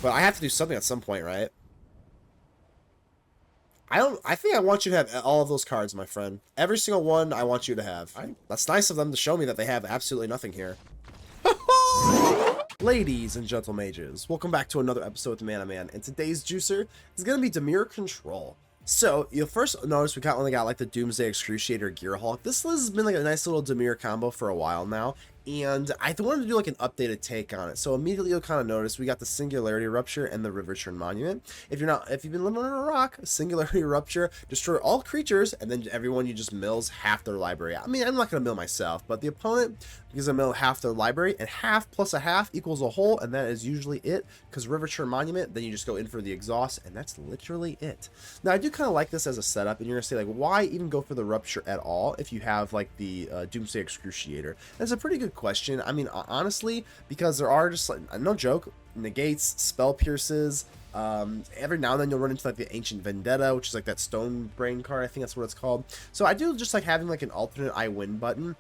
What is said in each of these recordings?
But I have to do something at some point, right? I think I want you to have all of those cards, my friend. Every single one I want you to have. That's nice of them to show me that they have absolutely nothing here. Ladies and gentle mages, welcome back to another episode with the Mana Man, and today's juicer is going to be Dimir Control. So, you'll first notice we only got like the Doomsday Excruciator Gearhulk. This has been like a nice little Dimir combo for a while now, and I wanted to do like an updated take on it. So immediately you'll kind of notice we got the Singularity Rupture and the Riverchurn Monument. If you've been living under a rock, Singularity Rupture, destroy all creatures, and then everyone you just mills half their library. I mean, I'm not going to mill myself, but the opponent gives a mill half their library, and half plus a half equals a whole, and that is usually it, because Riverchurn Monument, then you just go in for the exhaust, and that's literally it. Now, I do kind of like this as a setup, and you're going to say, like, why even go for the Rupture at all if you have, like, the Doomsday Excruciator? That's a pretty good question. I mean, honestly, because there are just, like, no joke, negates, spell pierces, every now and then you'll run into like the Ancient Vendetta, which is like that stone brain card. I think that's what it's called. So I do just like having like an alternate I win button.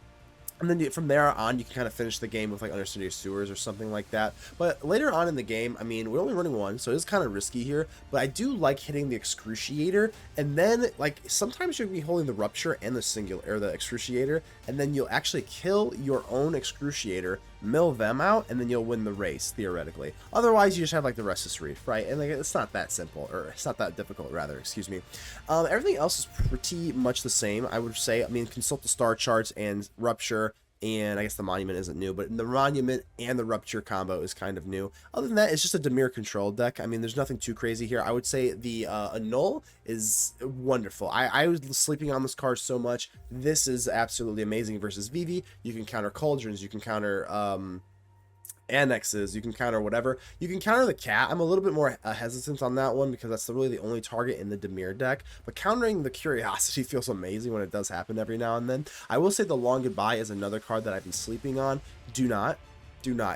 And then from there on, you can kind of finish the game with like Undercity Sewers or something like that. But later on in the game, I mean, we're only running one, so it is kind of risky here. But I do like hitting the Excruciator, and then like sometimes you'll be holding the Rupture and the Excruciator, and then you'll actually kill your own Excruciator, mill them out, and then you'll win the race theoretically. Otherwise, you just have like the Restless Reef, right? And like it's not that simple, or it's not that difficult, rather. Excuse me. Everything else is pretty much the same, I would say. I mean, consult the star charts and Rupture. And I guess the Monument isn't new, but the Monument and the Rupture combo is kind of new. Other than that, it's just a Dimir Control deck. I mean, there's nothing too crazy here. I would say the Annul is wonderful. I was sleeping on this card so much. This is absolutely amazing versus Vivi. You can counter Cauldrons. You can counter annexes, you can counter whatever. You can counter the cat. I'm a little bit more hesitant on that one because that's really the only target in the Dimir deck, but countering the Curiosity feels amazing when it does happen every now and then. I will say the Long Goodbye is another card that I've been sleeping on. Do not,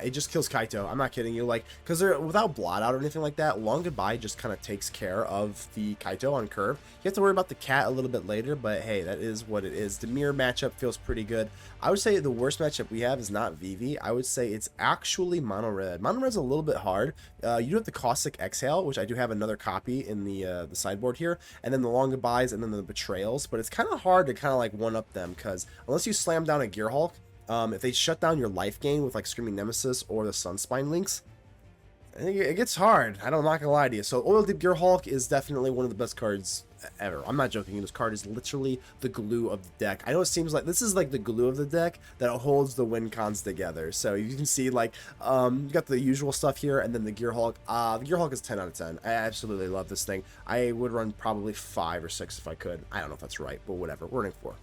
it just kills Kaito. I'm not kidding you, like, because they're without blot out or anything like that. Long Goodbye just kind of takes care of the Kaito on curve. You have to worry about the cat a little bit later, but hey, that is what it is. Dimir matchup feels pretty good. I would say the worst matchup we have is not Vivi. I would say it's actually Mono Red. Mono Red's a little bit hard. You do have the Caustic Exhale, which I do have another copy in the sideboard here, and then the Long Goodbyes and then the Betrayals, but it's kind of hard to kind of like one up them because unless you slam down a Gearhulk, if they shut down your life gain with like Screaming Nemesis or the Sunspine links, I think it gets hard. I'm not gonna lie to you. So Oildeep Gearhulk is definitely one of the best cards ever. I'm not joking. This card is literally the glue of the deck. I know it seems like this is like the glue of the deck that holds the win cons together. So you can see like you got the usual stuff here, and then the Gearhulk. The Gearhulk is 10 out of 10. I absolutely love this thing. I would run probably 5 or 6 if I could. I don't know if that's right, but whatever. We're running 4.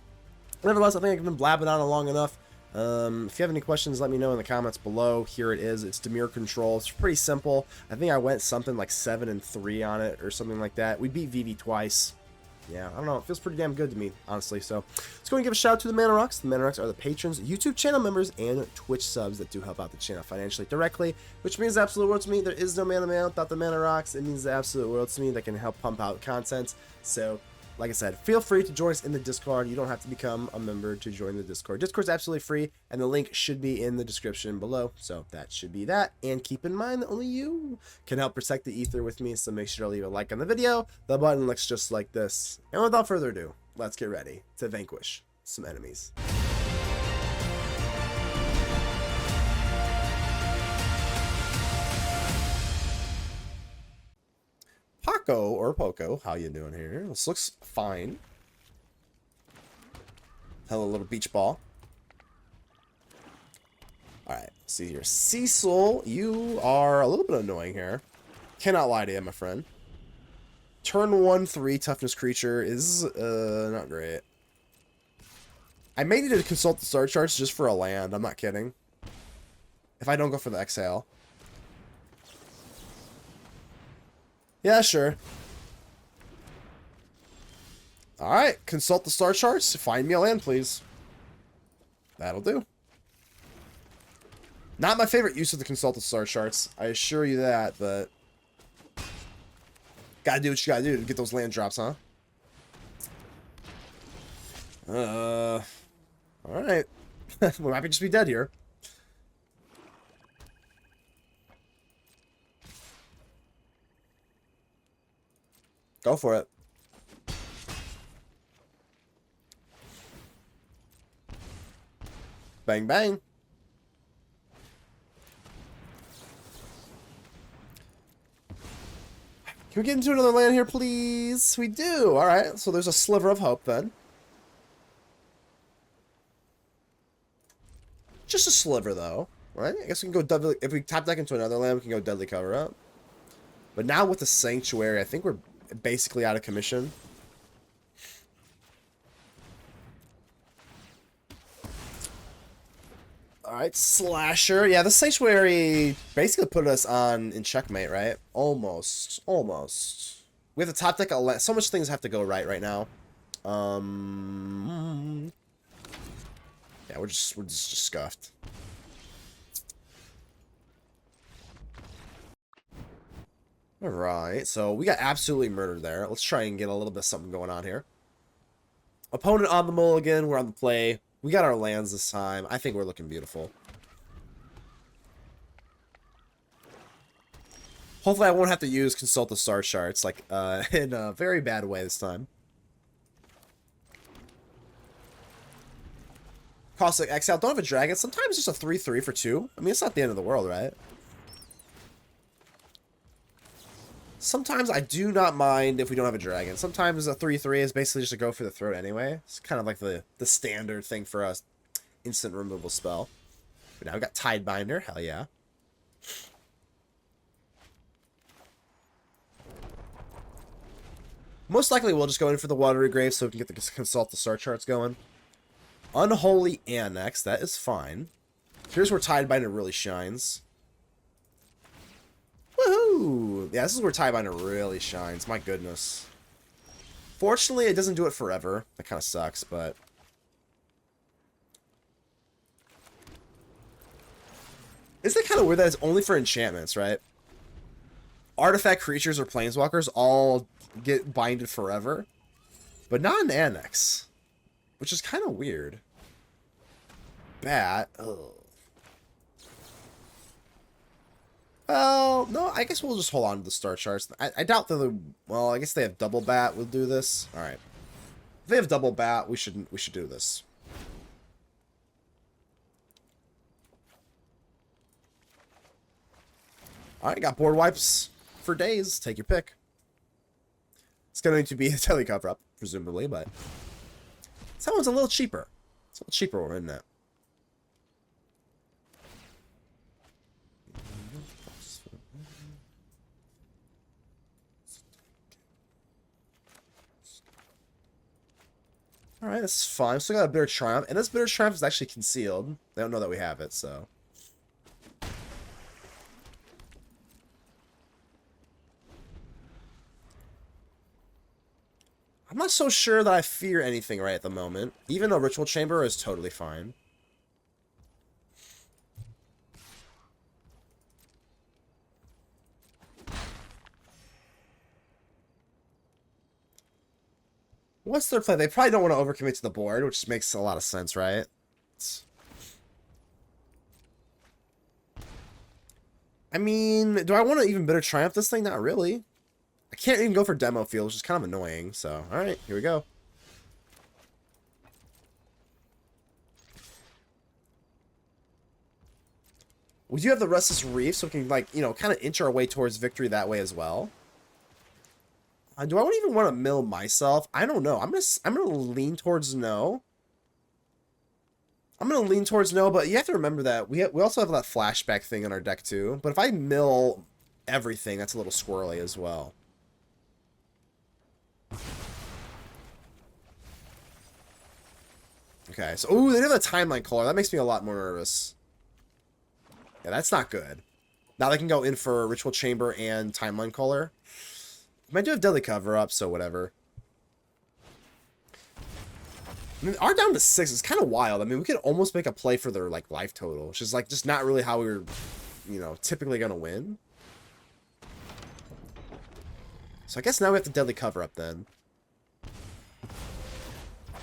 Nevertheless, I think I've been blabbing on long enough. If you have any questions, let me know in the comments below. Here it is. It's Dimir Control. It's pretty simple. I think I went something like 7-3 on it or something like that. We beat Vivi twice. Yeah, I don't know. It feels pretty damn good to me, honestly. So let's go and give a shout out to the Mana Rocks. The Mana Rocks are the patrons, YouTube channel members, and Twitch subs that do help out the channel financially directly, which means the absolute world to me. There is no Mana Man without the Mana Rocks. It means the absolute world to me. That can help pump out content. So like I said, feel free to join us in the Discord. You don't have to become a member to join the Discord. Discord's absolutely free, and the link should be in the description below. So that should be that. And keep in mind that only you can help protect the ether with me, so make sure to leave a like on the video. The button looks just like this. And without further ado, let's get ready to vanquish some enemies. Paco or Poco, how you doing here? This looks fine. Hello, little beach ball. Alright, see here. Cecil, you are a little bit annoying here. Cannot lie to you, my friend. Turn 1/3 toughness creature is not great. I may need to consult the star charts just for a land. I'm not kidding. If I don't go for the exhale. Yeah, sure. Alright, consult the star charts. Find me a land, please. That'll do. Not my favorite use of the consult the star charts. I assure you that, but gotta do what you gotta do to get those land drops, huh? Alright. We might just be dead here. Go for it. Bang, bang. Can we get into another land here, please? We do. All right. So there's a sliver of hope then. Just a sliver, though. Right? I guess we can go double. If we tap deck into another land, we can go Deadly Cover Up. But now with the Sanctuary, I think we're basically out of commission. Alright, Slasher. Yeah, the Sanctuary basically put us in checkmate, right? Almost. Almost. We have to top deck so much things have to go right now. Yeah, we're just scuffed. Alright, so we got absolutely murdered there. Let's try and get a little bit of something going on here. Opponent on the mulligan, we're on the play. We got our lands this time. I think we're looking beautiful. Hopefully I won't have to use Consult the Star Charts, like, in a very bad way this time. Caustic Exhale, don't have a dragon. Sometimes just a 3/3 for 2. I mean, it's not the end of the world, right? Sometimes I do not mind if we don't have a dragon. Sometimes a 3/3 is basically just a go for the throat anyway. It's kind of like the standard thing for us. Instant removal spell. But now we got Tidebinder. Hell yeah. Most likely we'll just go in for the Watery Grave so we can get the Consult the Star Charts going. Unholy Annex. That is fine. Here's where Tidebinder really shines. Woohoo! Yeah, this is where Tidebinder really shines. My goodness. Fortunately, it doesn't do it forever. That kind of sucks, but... Isn't it kind of weird that it's only for enchantments, right? Artifact creatures or planeswalkers all get binded forever, but not an Annex, which is kind of weird. Bat. Ugh. Well, no, I guess we'll just hold on to the Star Charts. I doubt that well, I guess they have double bat. We'll do this. All right. If they have double bat, we should do this. All right, got board wipes for days. Take your pick. It's going to be a Deadly Cover Up, presumably, but that one's a little cheaper. It's a little cheaper, isn't it? Alright, that's fine. Still got a Bitter Triumph. And this Bitter Triumph is actually concealed. They don't know that we have it, so. I'm not so sure that I fear anything right at the moment. Even though Ritual Chamber is totally fine. What's their play? They probably don't want to overcommit to the board, which makes a lot of sense, right? I mean, do I want to even Bitter Triumph this thing? Not really. I can't even go for Demo Field, which is kind of annoying. So, alright, here we go. We do have the Restless Reef, so we can, like, you know, kind of inch our way towards victory that way as well. Do I even want to mill myself? I don't know. I'm gonna lean towards no. I'm gonna lean towards no, but you have to remember that we also have that flashback thing in our deck too. But if I mill everything, that's a little squirrely as well. Okay, so ooh, they have a timeline caller. That makes me a lot more nervous. Yeah, that's not good. Now they can go in for Ritual Chamber and timeline caller. I do have Deadly Cover Up, so whatever. I mean, our down to 6 is kind of wild. I mean, we could almost make a play for their, like, life total, which is, like, just not really how we were, you know, typically going to win. So I guess now we have to Deadly Cover Up, then.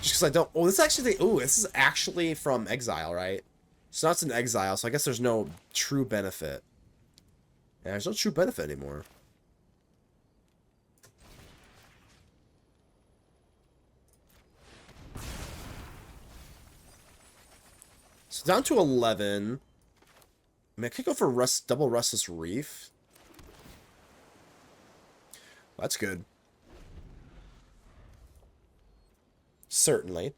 Just because I don't... Oh, this is actually... Ooh, this is actually from Exile, right? So now it's in Exile, so I guess there's no true benefit. Yeah, there's no true benefit anymore. Down to 11. I mean, I could go for double Restless Reef. That's good. Certainly.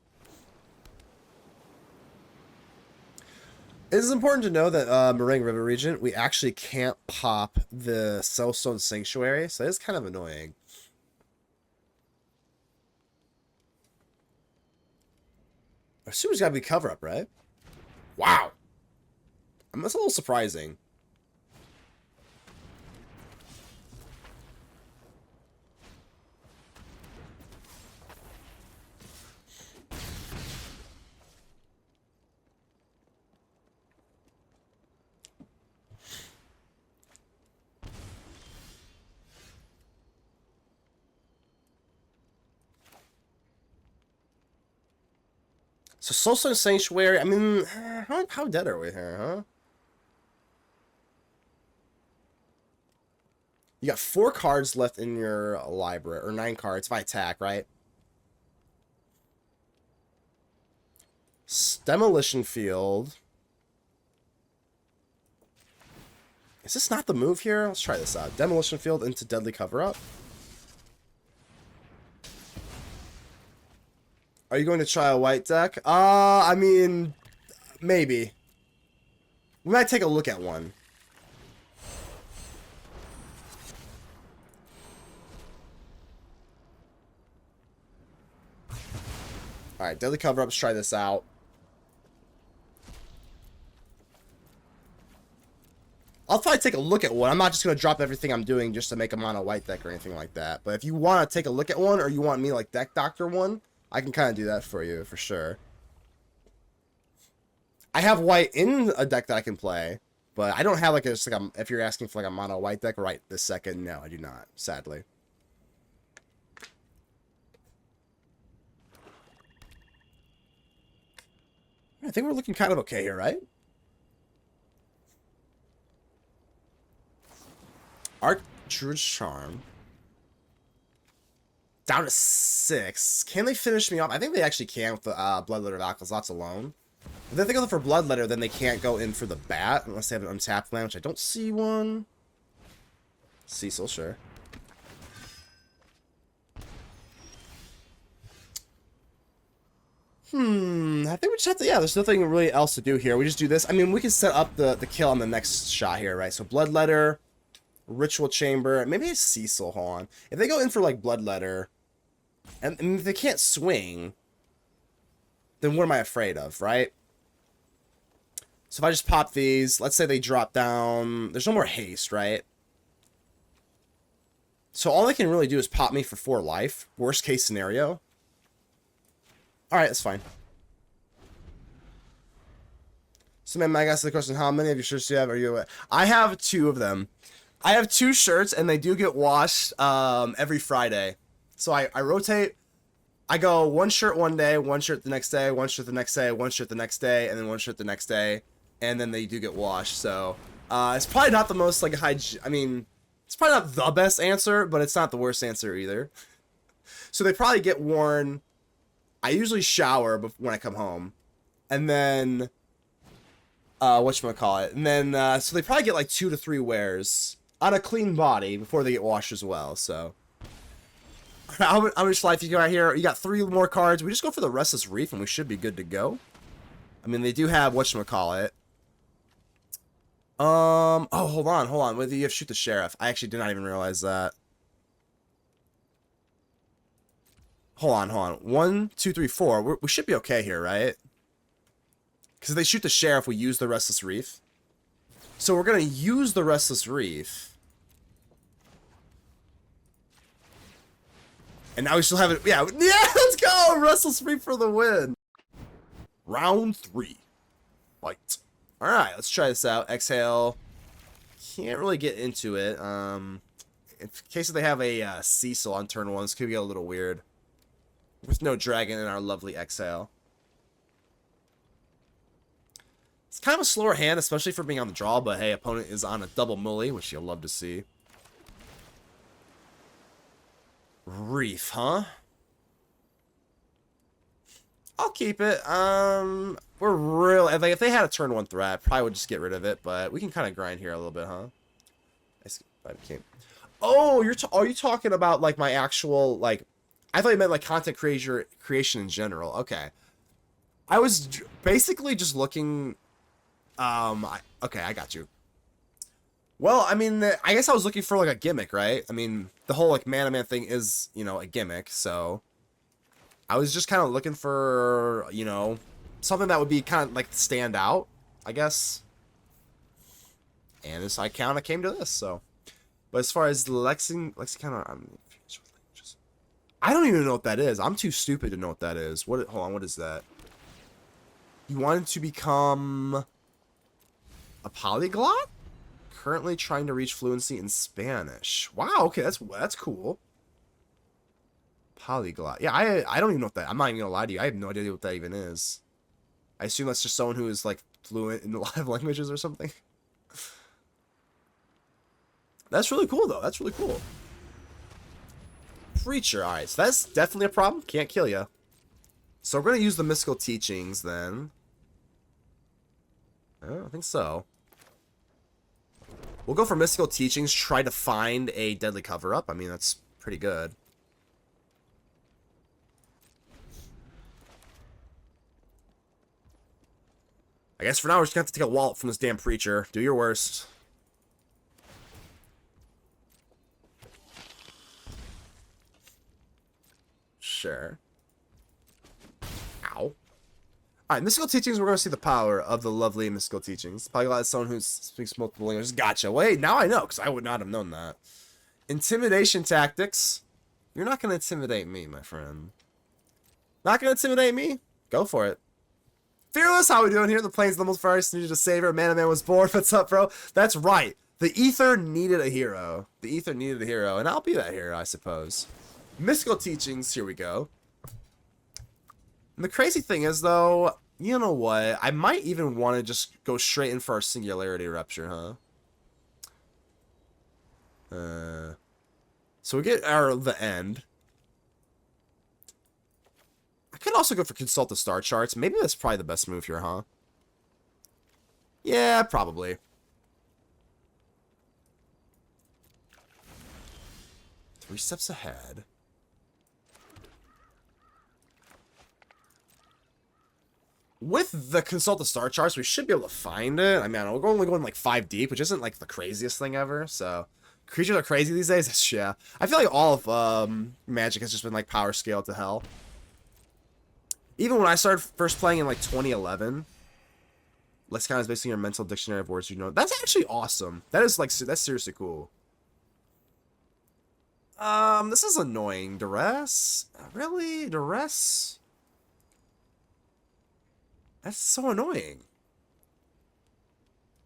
It is important to know that Marang River Regent, we actually can't pop the Soulstone Sanctuary, so it's kind of annoying. Our sewer's gotta be cover up, right? Wow. That's a little surprising. So Soulstone Sanctuary, I mean, how dead are we here, huh? You got 4 cards left in your library, or 9 cards if I attack, right? Demolition Field. Is this not the move here? Let's try this out. Demolition Field into Deadly Cover-Up. Are you going to try a white deck? I mean, maybe. We might take a look at one. Alright, Deadly Cover-Up, let's try this out. I'll probably take a look at one. I'm not just going to drop everything I'm doing just to make a mono white deck or anything like that. But if you want to take a look at one, or you want me like Deck Doctor one, I can kind of do that for you, for sure. I have white in a deck that I can play, but I don't have like if you're asking for like a mono white deck right this second, no, I do not, sadly. I think we're looking kind of okay here, right? Archdruid's Charm. Down to 6. Can they finish me off? I think they actually can with the Bloodletter of Alkazat's alone. If they go for Bloodletter, then they can't go in for the Bat unless they have an untapped land, which I don't see one. Cecil, sure. I think we just have to, yeah, there's nothing really else to do here. We just do this. I mean, we can set up the kill on the next shot here, right? So Bloodletter, Ritual Chamber, maybe a Cecil, hold on. If they go in for, like, Bloodletter, and if they can't swing, then what am I afraid of, right? So if I just pop these, let's say they drop down, there's no more haste, right? So all they can really do is pop me for 4 life, worst case scenario. Alright, that's fine. So, man, Mike asked the question, how many of your shirts do you have? Are you aware? I have 2 of them. I have 2 shirts, and they do get washed every Friday. So I rotate. I go 1 shirt one day, 1 shirt the next day, 1 shirt the next day, 1 shirt the next day, and then 1 shirt the next day. And then they do get washed. So it's probably not the most, like, I mean, it's probably not the best answer, but it's not the worst answer either. So they probably get worn. I usually shower when I come home, and then whatchamacallit, and then so they probably get like 2 to 3 wears on a clean body before they get washed as well. So how much life you got here? You got 3 more cards. We just go for the Restless Reef and we should be good to go. I mean, they do have whatchamacallit. Oh, hold on. Whether you have Shoot the Sheriff, I actually did not even realize that. Hold on. 1, 2, 3, 4. We should be okay here, right? Because if they shoot the Sheriff, we use the Restless Reef. So we're going to use the Restless Reef. And now we still have it. Yeah, let's go! Restless Reef for the win. Round 3. Fight. Alright, let's try this out. Exhale. Can't really get into it. In case they have a Cecil on turn 1, this could get a little weird. With no dragon in our lovely Exhale. It's kind of a slower hand, especially for being on the draw, but hey, opponent is on a double mully, which you'll love to see. Reef, huh? I'll keep it. We're real. Like, if they had a turn 1 threat, probably would just get rid of it. But we can kind of grind here a little bit, huh? I became. Oh, are you talking about like my actual like? I thought you meant like content creation in general. Okay, I was basically just looking. Okay, I got you. Well, I mean, I guess I was looking for like a gimmick, right? I mean, the whole like mana man thing is, you know, a gimmick. So I was just kind of looking for, you know, something that would be kind of like stand out, I guess. And this I kind of came to this. So, but as far as Lexicon, I don't even know what that is. I'm too stupid to know what that is. Hold on, what is that? You wanted to become a polyglot? Currently trying to reach fluency in Spanish. Wow, okay, that's cool. Polyglot. Yeah, I don't even know what that. I'm not even gonna lie to you. I have no idea what that even is. I assume that's just someone who is like fluent in a lot of languages or something. That's really cool though. That's really cool. Preacher. All right, so that's definitely a problem. Can't kill you. So we're gonna use the mystical teachings then. I don't think so. We'll go for mystical teachings. Try to find a deadly cover up. I mean, that's pretty good. I guess for now we're just gonna have to take a wallet from this damn preacher. Do your worst. Sure. Ow. Alright, mystical teachings, we're going to see the power of the lovely mystical teachings. Polyglot is someone who speaks multiple languages. Gotcha. Wait, now I know, because I would not have known that. Intimidation tactics. You're not going to intimidate me, my friend. Not going to intimidate me? Go for it. Fearless, how we doing here? The plains of the most forest needed a savior. Man, was born. What's up, bro? That's right. The ether needed a hero. The ether needed a hero, and I'll be that hero, I suppose. Mystical teachings, here we go. And the crazy thing is, though, you know what? I might even want to just go straight in for our Singularity Rupture, huh? So we get the end. I could also go for Consult the Star Charts. Maybe that's probably the best move here, huh? Yeah, probably. Three steps ahead. With the Consult the Star Charts, we should be able to find it. I mean, we're only going like 5 deep, which isn't like the craziest thing ever, so... Creatures are crazy these days? Yeah. I feel like all of Magic has just been like power scaled to hell. Even when I started first playing in like 2011, Lexicon is basically your mental dictionary of words you know. That's actually awesome. That is like, that's seriously cool. This is annoying. Duress? Really? Duress? That's so annoying.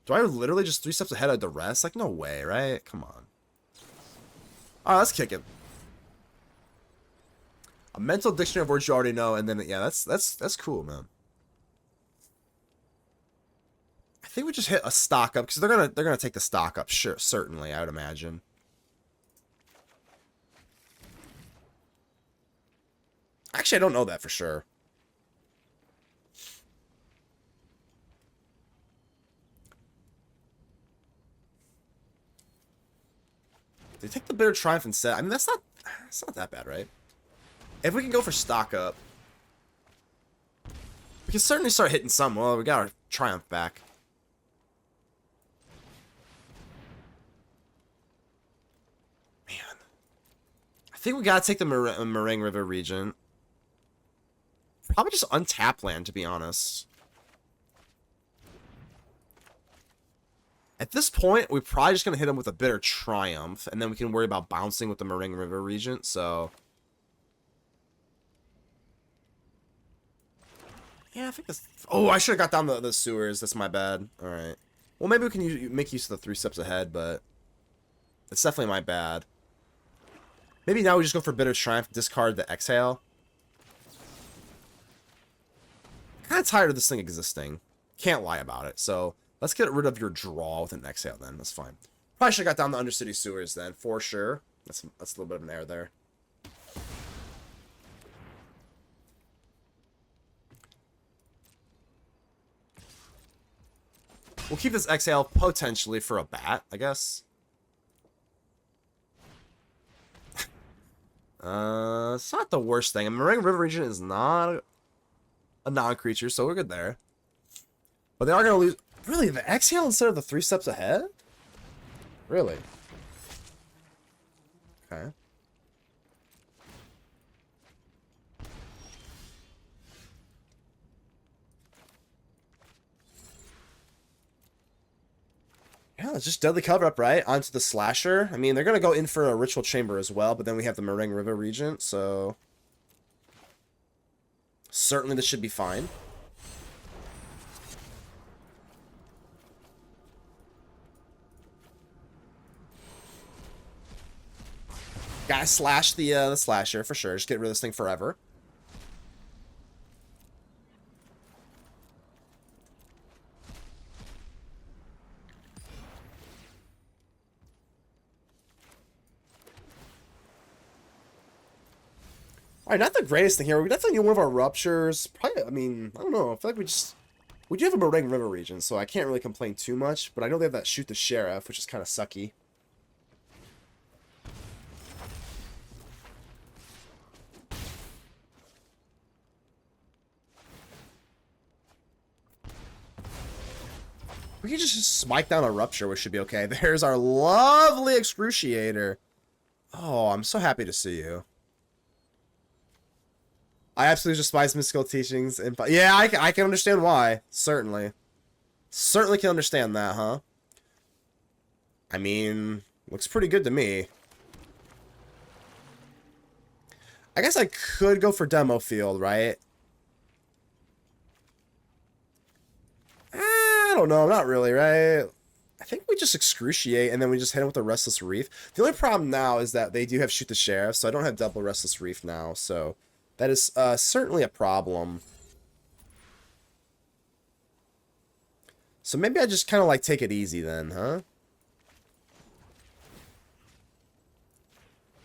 Do I literally just 3 steps ahead of Duress? Like, no way, right? Come on. Alright, let's kick it. A mental dictionary of words you already know, and then yeah, that's cool, man. I think we just hit a stock up because they're gonna take the stock up, sure, certainly, I would imagine. Actually, I don't know that for sure. They take the Bitter Triumph and set. I mean, that's not that bad, right? If we can go for stock up, we can certainly start hitting some. Well, we got our Triumph back. Man. I think we gotta take the Marang River Regent. Probably just untap land, to be honest. At this point, we're probably just going to hit him with a Bitter Triumph, and then we can worry about bouncing with the Marang River Regent, so... Yeah, I think this... Oh, I should have got down the sewers. That's my bad. Alright. Well, maybe we can make use of the 3 steps ahead, but... It's definitely my bad. Maybe now we just go for Bitter Triumph, discard the Exhale. I'm kind of tired of this thing existing. Can't lie about it, so... Let's get rid of your draw with an Exhale then. That's fine. Probably should have got down the Undercity Sewers then, for sure. That's a little bit of an error there. We'll keep this Exhale potentially for a bat, I guess. It's not the worst thing. I mean, Marang River Regent is not a non-creature, so we're good there. But they are going to lose... Really? The Exhale instead of the 3 steps ahead? Really? Okay. Yeah, it's just Deadly Cover Up, right? Onto the Slasher. I mean, they're going to go in for a Ritual Chamber as well, but then we have the Marang River Regent, so... Certainly this should be fine. Gotta slash the Slasher, for sure. Just get rid of this thing forever. Alright, not the greatest thing here. We definitely need one of our Ruptures. Probably, I mean, I don't know. I feel like we do have a Marang River region, so I can't really complain too much. But I know they have that Shoot the Sheriff, which is kind of sucky. We can just smite down a Rupture, which should be okay. There's our lovely Excruciator. Oh, I'm so happy to see you. I absolutely despise mystical teachings. Yeah, I can understand why. Certainly. Certainly can understand that, huh? I mean, looks pretty good to me. I guess I could go for Demo Field, right? I don't know, not really, right? I think we just Excruciate, and then we just hit him with the Restless Reef. The only problem now is that they do have Shoot the Sheriff, so I don't have double Restless Reef now, so... That is certainly a problem. So maybe I just kind of like take it easy then, huh?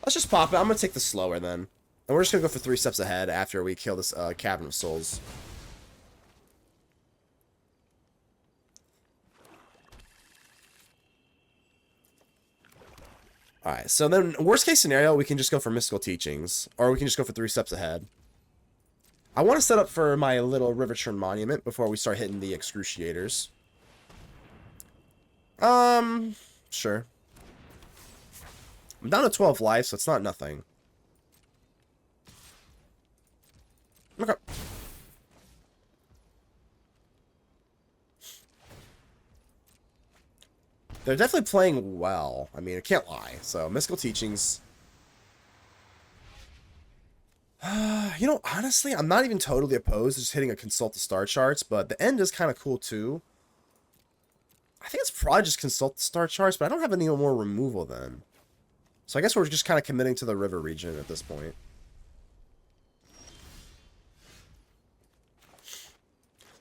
Let's just pop it. I'm going to take the slower then. And we're just going to go for 3 steps ahead after we kill this Cavern of Souls. Alright, so then, worst case scenario, we can just go for Mystical Teachings. Or we can just go for 3 steps ahead. I want to set up for my little Riverchurn Monument before we start hitting the Excruciators. Sure. I'm down to 12 life, so it's not nothing. Okay. They're definitely playing well. I mean, I can't lie. So, Mystical Teachings. You know, honestly, I'm not even totally opposed to just hitting a Consult the Star Charts, but the end is kind of cool, too. I think it's probably just Consult the Star Charts, but I don't have any more removal then. So I guess we're just kind of committing to the River region at this point.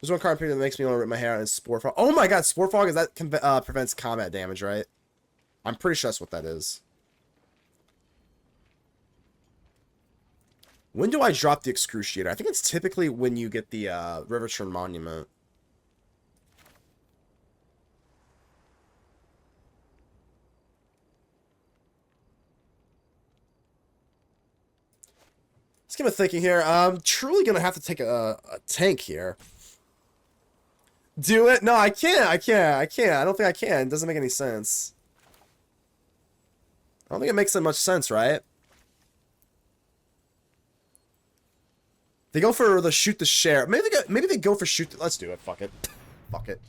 There's one card that makes me want to rip my hair out, and Spore Fog. Oh my god, Spore Fog, is that prevents combat damage, right? I'm pretty sure that's what that is. When do I drop the Excruciator? I think it's typically when you get the Riverchurn Monument. Let's give a thinking here. I'm truly going to have to take a tank here. Do it? No, I can't. I don't think I can. It doesn't make any sense. I don't think it makes that much sense, right? They go for the Shoot the Sheriff. Maybe they go for Shoot the... Let's do it. Fuck it. Fuck it.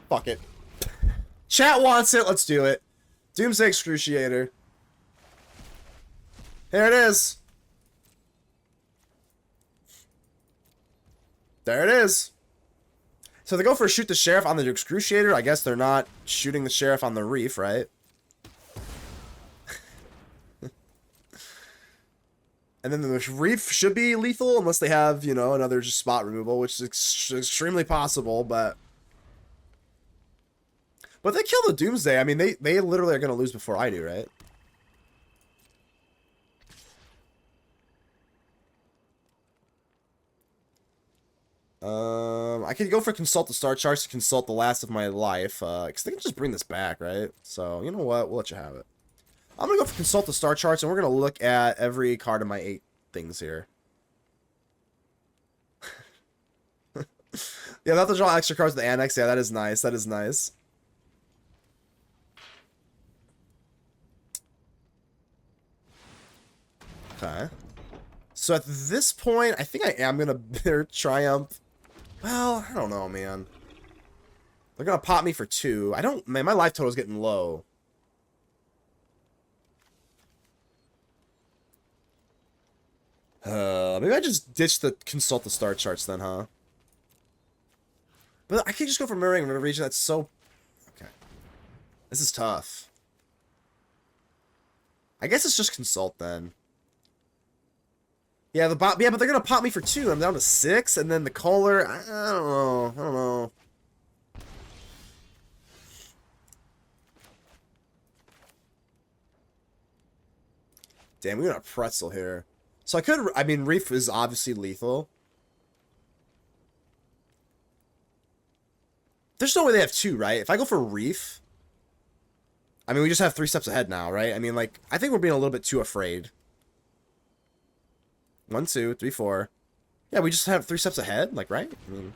Fuck it. Chat wants it. Let's do it. Doomsday Excruciator. Here it is. There it is. So they go for Shoot the Sheriff on the Excruciator. I guess they're not shooting the Sheriff on the Reef, right? And then the Reef should be lethal unless they have, you know, another just spot removal, which is extremely possible, but... But they kill the Doomsday. I mean, they literally are going to lose before I do, right? I could go for consult the star charts to consult the last of my life, because they can just bring this back, right? So, you know what? We'll let you have it. I'm gonna go for consult the star charts, and we're gonna look at every card of my 8 things here. Yeah, they'll have to draw extra cards to the annex. Yeah, that is nice. That is nice. Okay. So at this point, I think I am gonna Bitter Triumph. Well, I don't know, man. They're gonna pop me for 2. I don't, man, my life total is getting low. Maybe I just ditch the consult the star charts then, huh? But I can't just go for Marang Region. That's so... Okay. This is tough. I guess it's just consult then. Yeah, but they're gonna pop me for 2. I'm down to 6, and then the color. I don't know. I don't know. Damn, we got a pretzel here. So I could. I mean, Reef is obviously lethal. There's no way they have 2, right? If I go for Reef, I mean, we just have 3 steps ahead now, right? I mean, like, I think we're being a little bit too afraid. 1, 2, 3, 4. Yeah, we just have 3 steps ahead, like, right? I mean,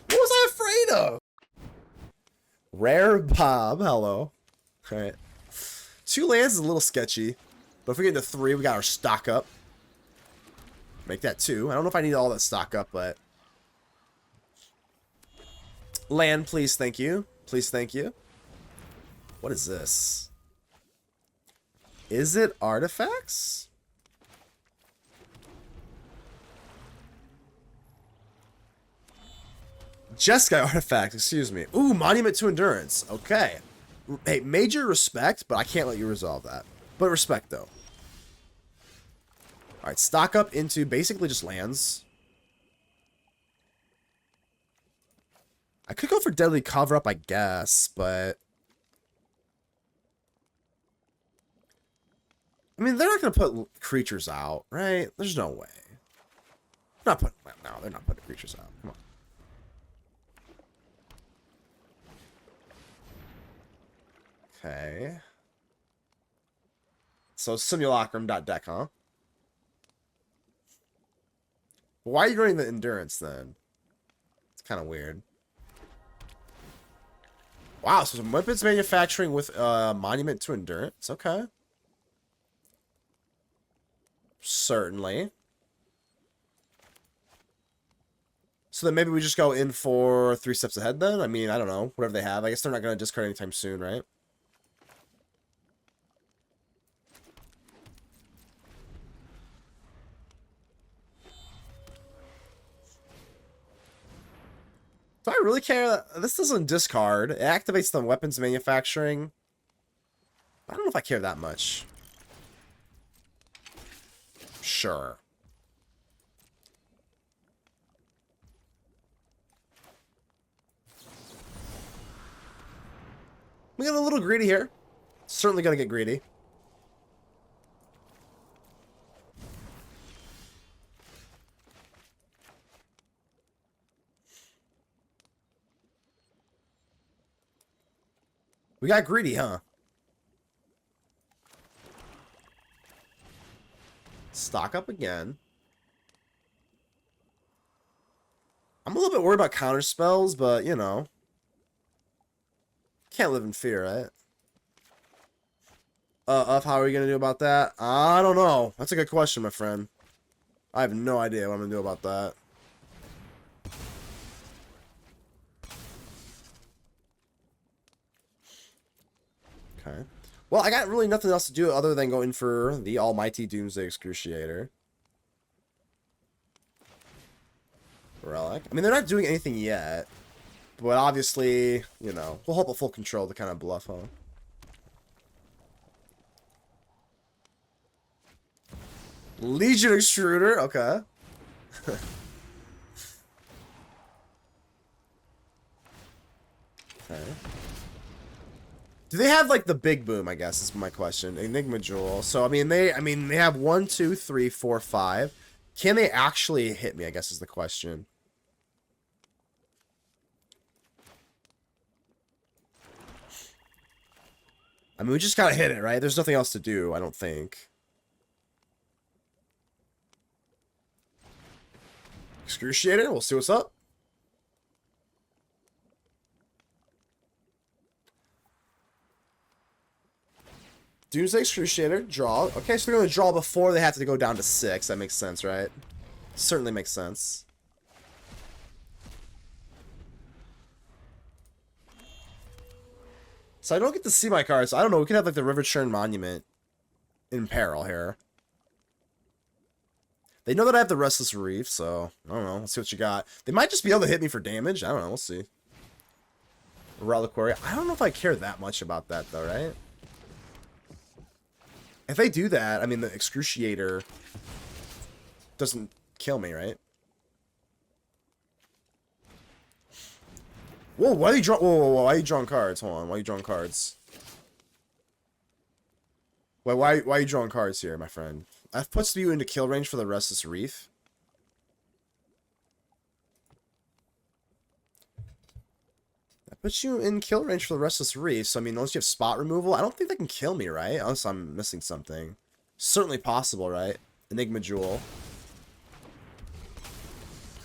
what was I afraid of? Rare Bob, hello. All right. 2 lands is a little sketchy, but if we get to 3, we got our stock up. Make that 2. I don't know if I need all that stock up, but... Land, please, thank you. Please, thank you. What is this? Is it artifacts? Jeskai artifacts, excuse me. Ooh, Monument to Endurance. Okay. Hey, major respect, but I can't let you resolve that. But respect, though. Alright, stock up into basically just lands. I could go for Deadly Cover-Up, I guess, but... I mean, they're not going to put creatures out, right? There's no way. Not putting... No, they're not putting creatures out. Come on. Okay. So, Simulacrum.deck, huh? Why are you running the Endurance, then? It's kind of weird. Wow, so some weapons manufacturing with Monument to Endurance. Okay. Certainly. So then maybe we just go in for 3 steps ahead then? I mean, I don't know. Whatever they have. I guess they're not going to discard anytime soon, right? Do I really care? This doesn't discard. It activates the weapons manufacturing. I don't know if I care that much. Sure. We got a little greedy here. Certainly gonna get greedy. We got greedy, huh? Stock up again. I'm a little bit worried about counter spells, but, you know. Can't live in fear, right? How are we going to do about that? I don't know. That's a good question, my friend. I have no idea what I'm going to do about that. Okay. Well, I got really nothing else to do other than go in for the almighty Doomsday Excruciator. Relic. I mean, they're not doing anything yet. But obviously, you know, we'll hope a full control to kind of bluff, huh? Legion Extruder, okay. Okay. Do they have like the big boom? I guess is my question. Enigma Jewel. So I mean they have 1, 2, 3, 4, 5. Can they actually hit me? I guess is the question. I mean, we just gotta hit it, right? There's nothing else to do, I don't think. Excruciator, we'll see what's up. Doomsday Excruciator, draw. Okay, so they're gonna draw before they have to go down to 6. That makes sense, right? Certainly makes sense. So I don't get to see my cards. I don't know. We could have like the Riverchurn Monument in peril here. They know that I have the Restless Reef, so I don't know. Let's see what you got. They might just be able to hit me for damage. I don't know. We'll see. Reliquary. I don't know if I care that much about that though, right? If they do that, I mean the Excruciator doesn't kill me, right? Whoa, why are you drawing? Whoa, why are you drawing cards? Hold on, why are you drawing cards? Wait, why are you drawing cards here, my friend? That puts you into kill range for the Restless Reef. That puts you in kill range for the Restless Reef. So I mean, unless you have spot removal, I don't think they can kill me, right? Unless I'm missing something. Certainly possible, right? Enigma Jewel.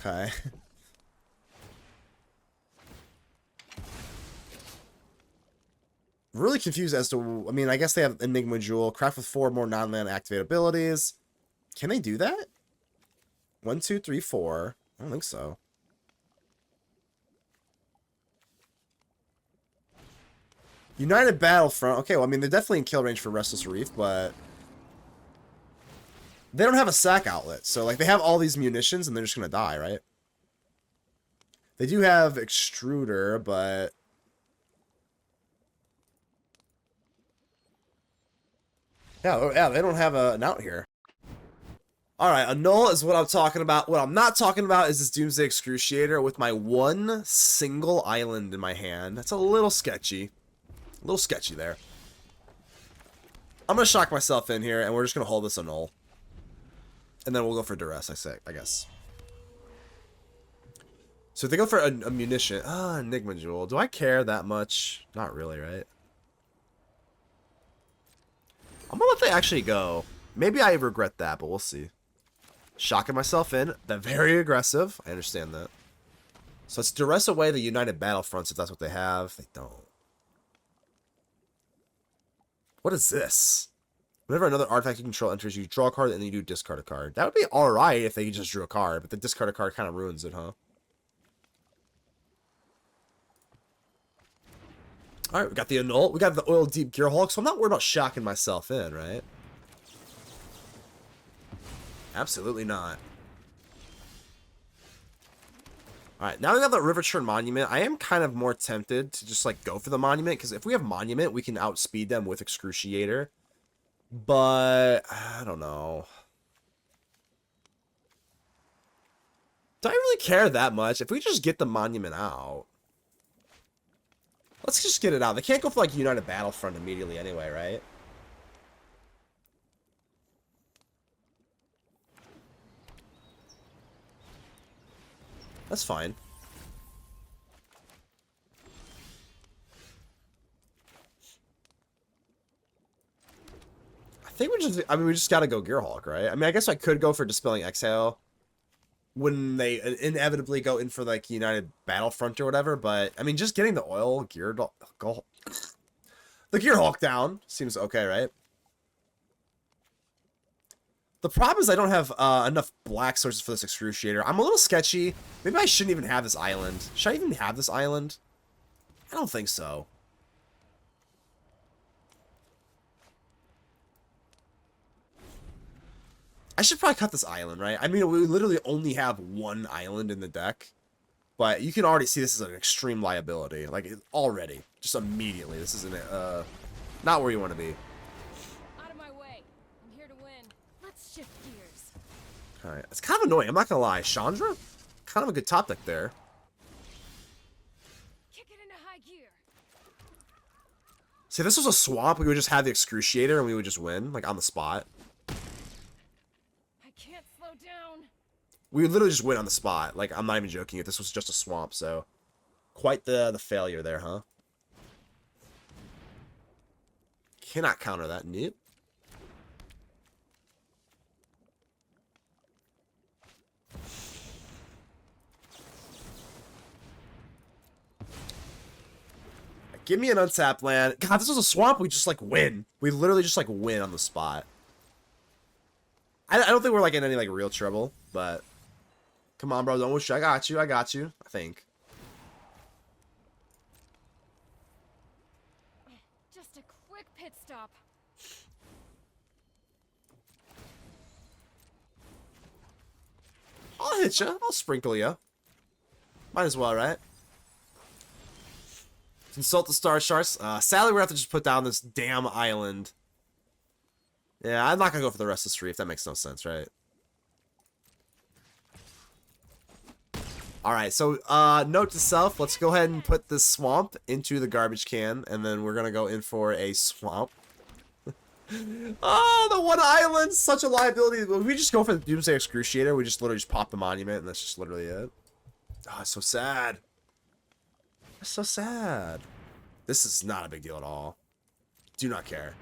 Okay. Really confused as to, I mean, I guess they have Enigma Jewel, craft with 4 more non-land activate abilities. Can they do that? 1, 2, 3, 4. I don't think so. United Battlefront. Okay, well, I mean, they're definitely in kill range for Restless Reef, but they don't have a sack outlet. So, like, they have all these munitions, and they're just going to die, right? They do have Extruder, but yeah, they don't have an out here. Alright, Annul is what I'm talking about. What I'm not talking about is this Doomsday Excruciator with my one single island in my hand. That's a little sketchy. A little sketchy there. I'm going to shock myself in here, and we're just going to hold this Annul. And then we'll go for Duress, I guess. So if they go for a munition... Enigma Jewel. Do I care that much? Not really, right? I'm gonna let they actually go. Maybe I regret that, but we'll see. Shocking myself in. They're very aggressive. I understand that. So let's Duress away the United Battlefronts if that's what they have. They don't. What is this? Whenever another artifact you control enters, you draw a card and then you do discard a card. That would be alright if they just drew a card, but the discard a card kind of ruins it, huh? Alright, we got the Annul. We got the Oildeep Gearhulk, so I'm not worried about shocking myself in, right? Absolutely not. Alright, now we got the Riverchurn Monument. I am kind of more tempted to just, like, go for the Monument, because if we have Monument, we can outspeed them with Excruciator. But, I don't know. Do I really care that much? If we just get the Monument out... Let's just get it out. They can't go for, like, United Battlefront immediately anyway, right? That's fine. I think we just gotta go Gearhulk, right? I mean, I guess I could go for Dispelling Exhale when they inevitably go in for, like, United Battlefront or whatever, but, I mean, just getting the the Gearhulk down seems okay, right? The problem is I don't have enough black sources for this Excruciator. I'm a little sketchy. Maybe I shouldn't even have this island. Should I even have this island? I don't think so. I should probably cut this island, right? I mean, we literally only have one island in the deck. But you can already see this is an extreme liability. Like, already. Just immediately. This isn't not where you want to be. Out of my way. I'm here to win. Let's shift gears. Alright. It's kind of annoying. I'm not going to lie. Chandra? Kind of a good top deck there. Kick it into high gear. See, if this was a swamp, we would just have the Excruciator and we would just win, like, on the spot. I can't slow down. We would literally just win on the spot. Like, I'm not even joking if this was just a swamp, so... Quite the failure there, huh? Cannot counter that. Nope. Give me an untapped land. God, this was a swamp. We just, like, win. We literally just, like, win on the spot. I don't think we're, like, in any, like, real trouble, but... Come on, bro. Don't wish. I got you. I got you. I think. Just a quick pit stop. I'll hit you. I'll sprinkle you. Might as well, right? Consult the star charts. Sadly, we're going to have to just put down this damn island. Yeah, I'm not going to go for the Restless Reef. That makes no sense, right? Alright, so, note to self. Let's go ahead and put this swamp into the garbage can. And then we're going to go in for a swamp. Oh, the one island! Such a liability. When we just go for the Doomsday Excruciator, we just literally just pop the monument, and that's just literally it. Oh, it's so sad. That's so sad. This is not a big deal at all. Do not care.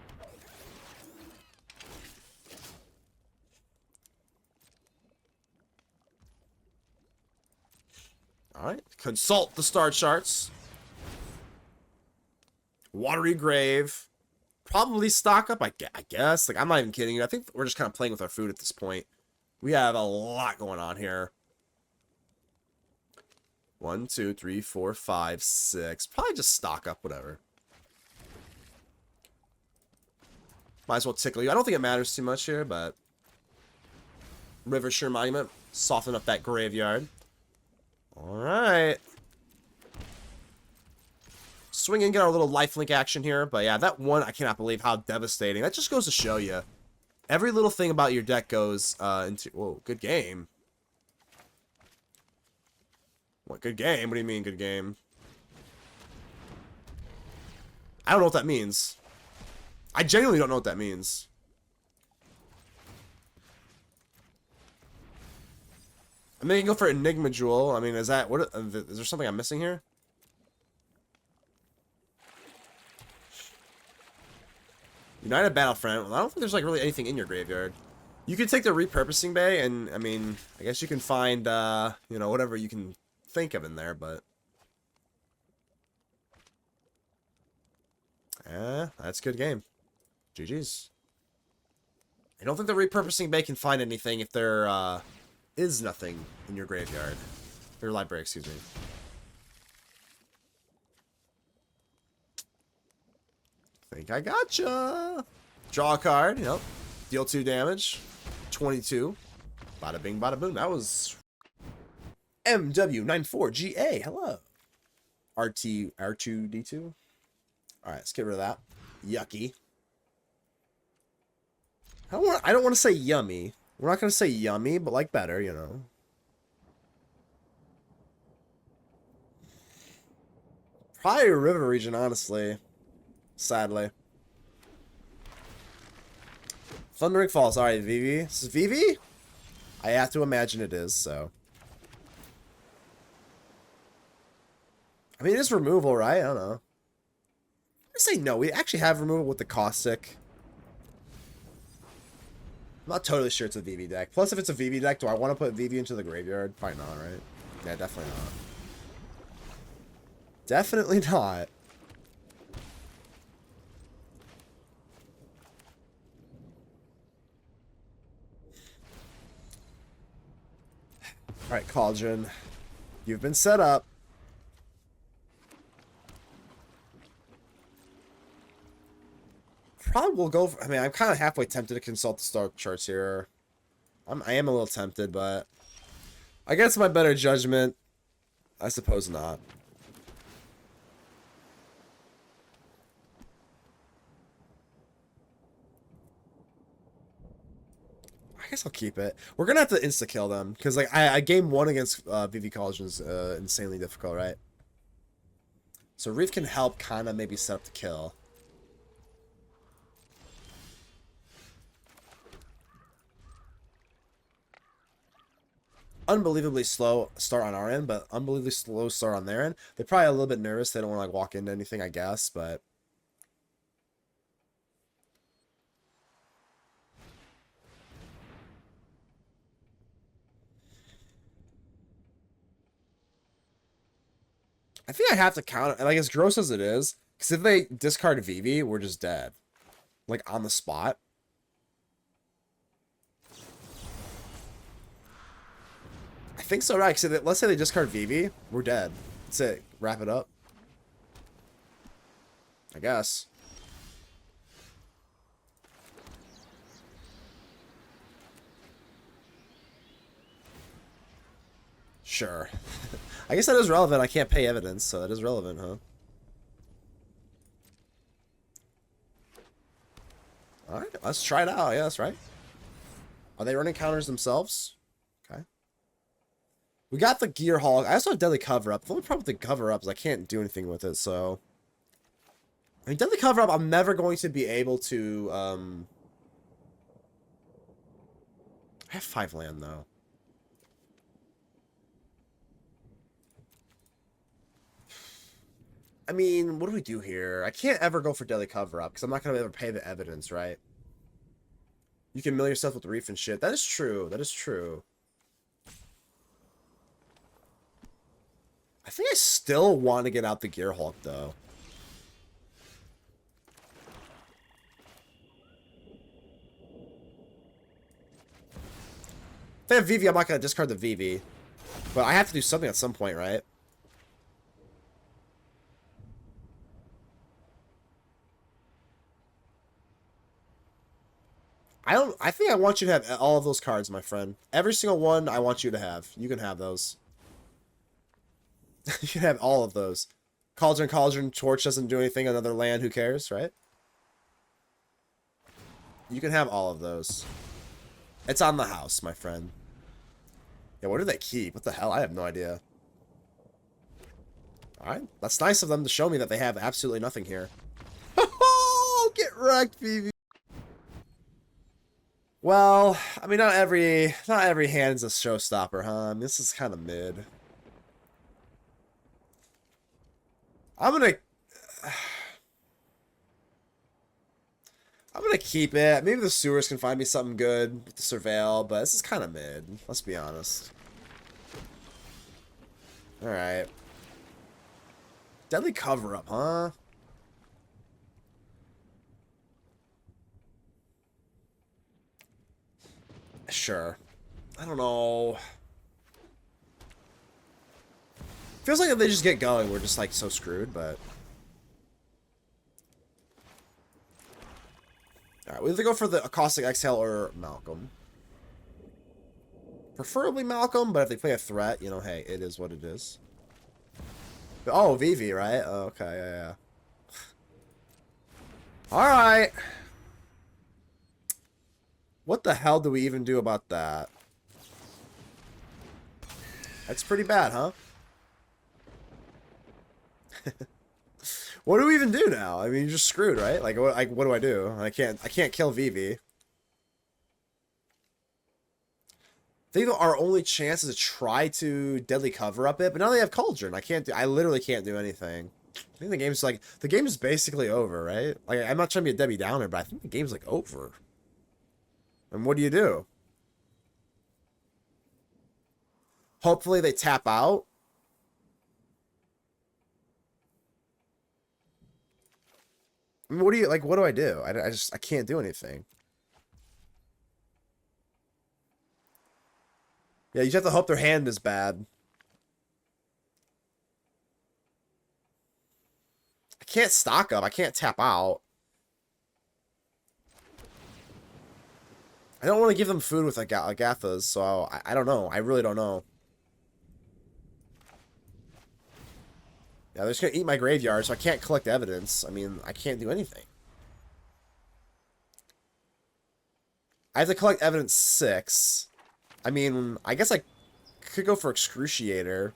Alright. Consult the star charts. Watery Grave. Probably stock up, I guess. Like, I'm not even kidding you. I think we're just kind of playing with our food at this point. We have a lot going on here. 1, 2, 3, 4, 5, 6. Probably just stock up, whatever. Might as well tickle you. I don't think it matters too much here, but... Riverchurn Monument. Soften up that graveyard. Alright. Swing in, get our little lifelink action here. But yeah, that one, I cannot believe how devastating. That just goes to show you. Every little thing about your deck goes into... Whoa, good game. What, good game? What do you mean, good game? I don't know what that means. I genuinely don't know what that means. I'm making go for Enigma Jewel. I mean, is that... What? Is there something I'm missing here? United Battlefront. Well, I don't think there's, like, really anything in your graveyard. You can take the Repurposing Bay, and, I mean, I guess you can find, you know, whatever you can think of in there, but... that's a good game. GG's. I don't think the Repurposing Bay can find anything if there, is nothing in your graveyard. Your library, excuse me. Think I gotcha. Draw a card, yep. Deal 2 damage. 22. Bada bing, bada boom. That was MW94GA. Hello. R2D2. Alright, let's get rid of that. Yucky. I don't want to say yummy. We're not going to say yummy, but like better, you know. Probably a river region, honestly. Sadly. Thundering Falls. Alright, Vivi. This is Vivi? I have to imagine it is, so. I mean, it is removal, right? I don't know. I say no. We actually have removal with the Caustic. I'm not totally sure it's a VV deck. Plus, if it's a VV deck, do I want to put VV into the graveyard? Probably not, right? Yeah, definitely not. Definitely not. Alright, Cauldron. You've been set up. Probably will go for, I mean, I'm kind of halfway tempted to consult the star charts here. I am a little tempted, but I guess my better judgment, I suppose not. I guess I'll keep it. We're gonna have to insta-kill them, because like I game 1 against VV College is insanely difficult, right? So Reef can help kind of maybe set up the kill. unbelievably slow start on our end, but unbelievably slow start on their end. They're probably a little bit nervous. They don't want to like walk into anything, I guess, but I think I have to count it. Like, as gross as it is, because if they discard Vivi, we're just dead. Like, on the spot. I think so, right? Because let's say they discard Vivi, we're dead. That's it. Wrap it up. I guess. Sure. I guess that is relevant. I can't pay evidence, so that is relevant, huh? Alright, let's try it out. Yeah, that's right. Are they running counters themselves? Okay. We got the Gearhulk. I also have Deadly Cover Up. The only problem with the Cover Up is I can't do anything with it, so... I mean, Deadly Cover Up, I'm never going to be able to, I have 5 land, though. I mean, what do we do here? I can't ever go for Deadly Cover Up, because I'm not going to ever pay the evidence, right? You can mill yourself with Reef and shit. That is true. That is true. I think I still want to get out the Gearhulk, though. If I have VV, I'm not going to discard the VV. But I have to do something at some point, right? I think I want you to have all of those cards, my friend. Every single one I want you to have. You can have those. You can have all of those. Cauldron, Torch doesn't do anything. Another land, who cares, right? You can have all of those. It's on the house, my friend. Yeah, what do they keep? What the hell? I have no idea. Alright. That's nice of them to show me that they have absolutely nothing here. Oh, get wrecked, BB. Well, I mean, not every hand's a showstopper, huh? I mean, this is kind of mid. I'm gonna keep it. Maybe the sewers can find me something good with the surveil, but this is kind of mid. Let's be honest. All right. Deadly Cover Up, huh? Sure. I don't know. Feels like if they just get going, we're just like so screwed, but... Alright, we either go for the Caustic Exhale or Malcolm. Preferably Malcolm, but if they play a threat, you know, hey, it is what it is. Oh, Vivi, right? Oh, okay, yeah. Alright. What the hell do we even do about that? That's pretty bad, huh? What do we even do now? I mean, you're just screwed, right? Like, what do I do? I can't kill Vivi. I think our only chance is to try to Deadly Cover Up it, but now they have Cauldron. I literally can't do anything. I think the game is basically over, right? Like, I'm not trying to be a Debbie Downer, but I think the game's like over. And what do you do? Hopefully they tap out. I mean, what do I do? I can't do anything. Yeah, you just have to hope their hand is bad. I can't stock up. I can't tap out. I don't want to give them food with Agathas, so I don't know. I really don't know. Yeah, they're just going to eat my graveyard, so I can't collect evidence. I mean, I can't do anything. I have to collect evidence 6. I mean, I guess I could go for Excruciator.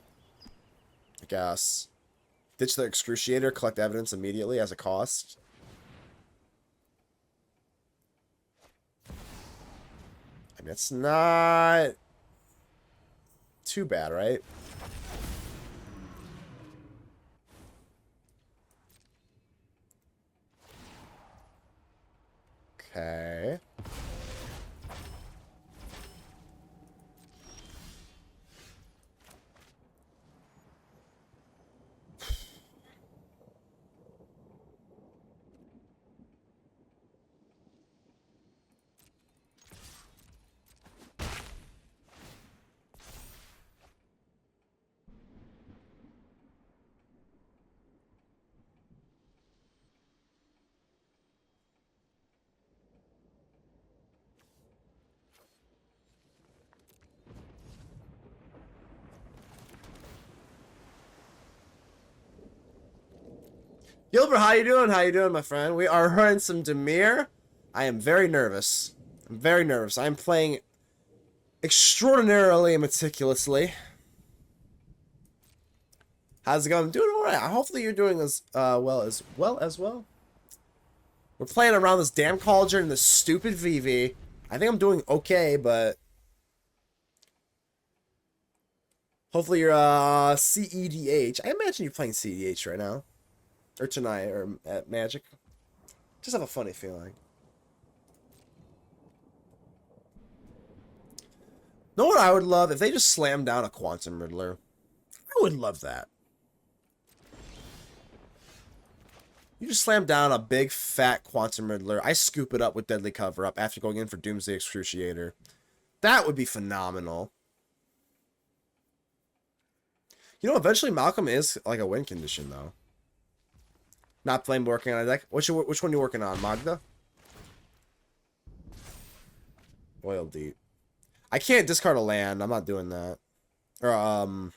I guess. Ditch the Excruciator, collect evidence immediately as a cost. I mean, it's not... too bad, right? Okay. Gilbert, how you doing? How you doing, my friend? We are running some Dimir. I am very nervous. I'm very nervous. I'm playing extraordinarily meticulously. How's it going? I'm doing alright. Hopefully you're doing as well. We're playing around this damn cauldron and this stupid VV. I think I'm doing okay, but hopefully you're CEDH. I imagine you're playing CEDH right now. Or tonight, or at Magic. Just have a funny feeling. Know what I would love? If they just slammed down a Quantum Riddler. I would love that. You just slam down a big, fat Quantum Riddler. I scoop it up with Deadly Cover-Up after going in for Doomsday Excruciator. That would be phenomenal. You know, eventually Malcolm is like a win condition, though. Not playing, working on a deck. Which one you working on, Magda? Oildeep. I can't discard a land. I'm not doing that. Or I don't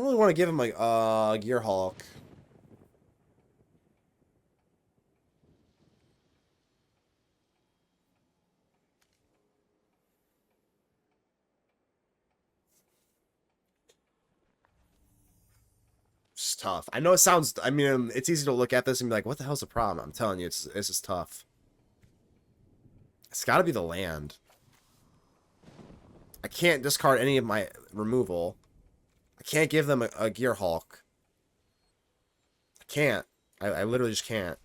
really want to give him like Gearhulk. It's tough. I know it sounds. I mean, it's easy to look at this and be like, "What the hell's the problem?" I'm telling you, it's just tough. It's got to be the land. I can't discard any of my removal. I can't give them a Gearhulk. I can't. I literally just can't.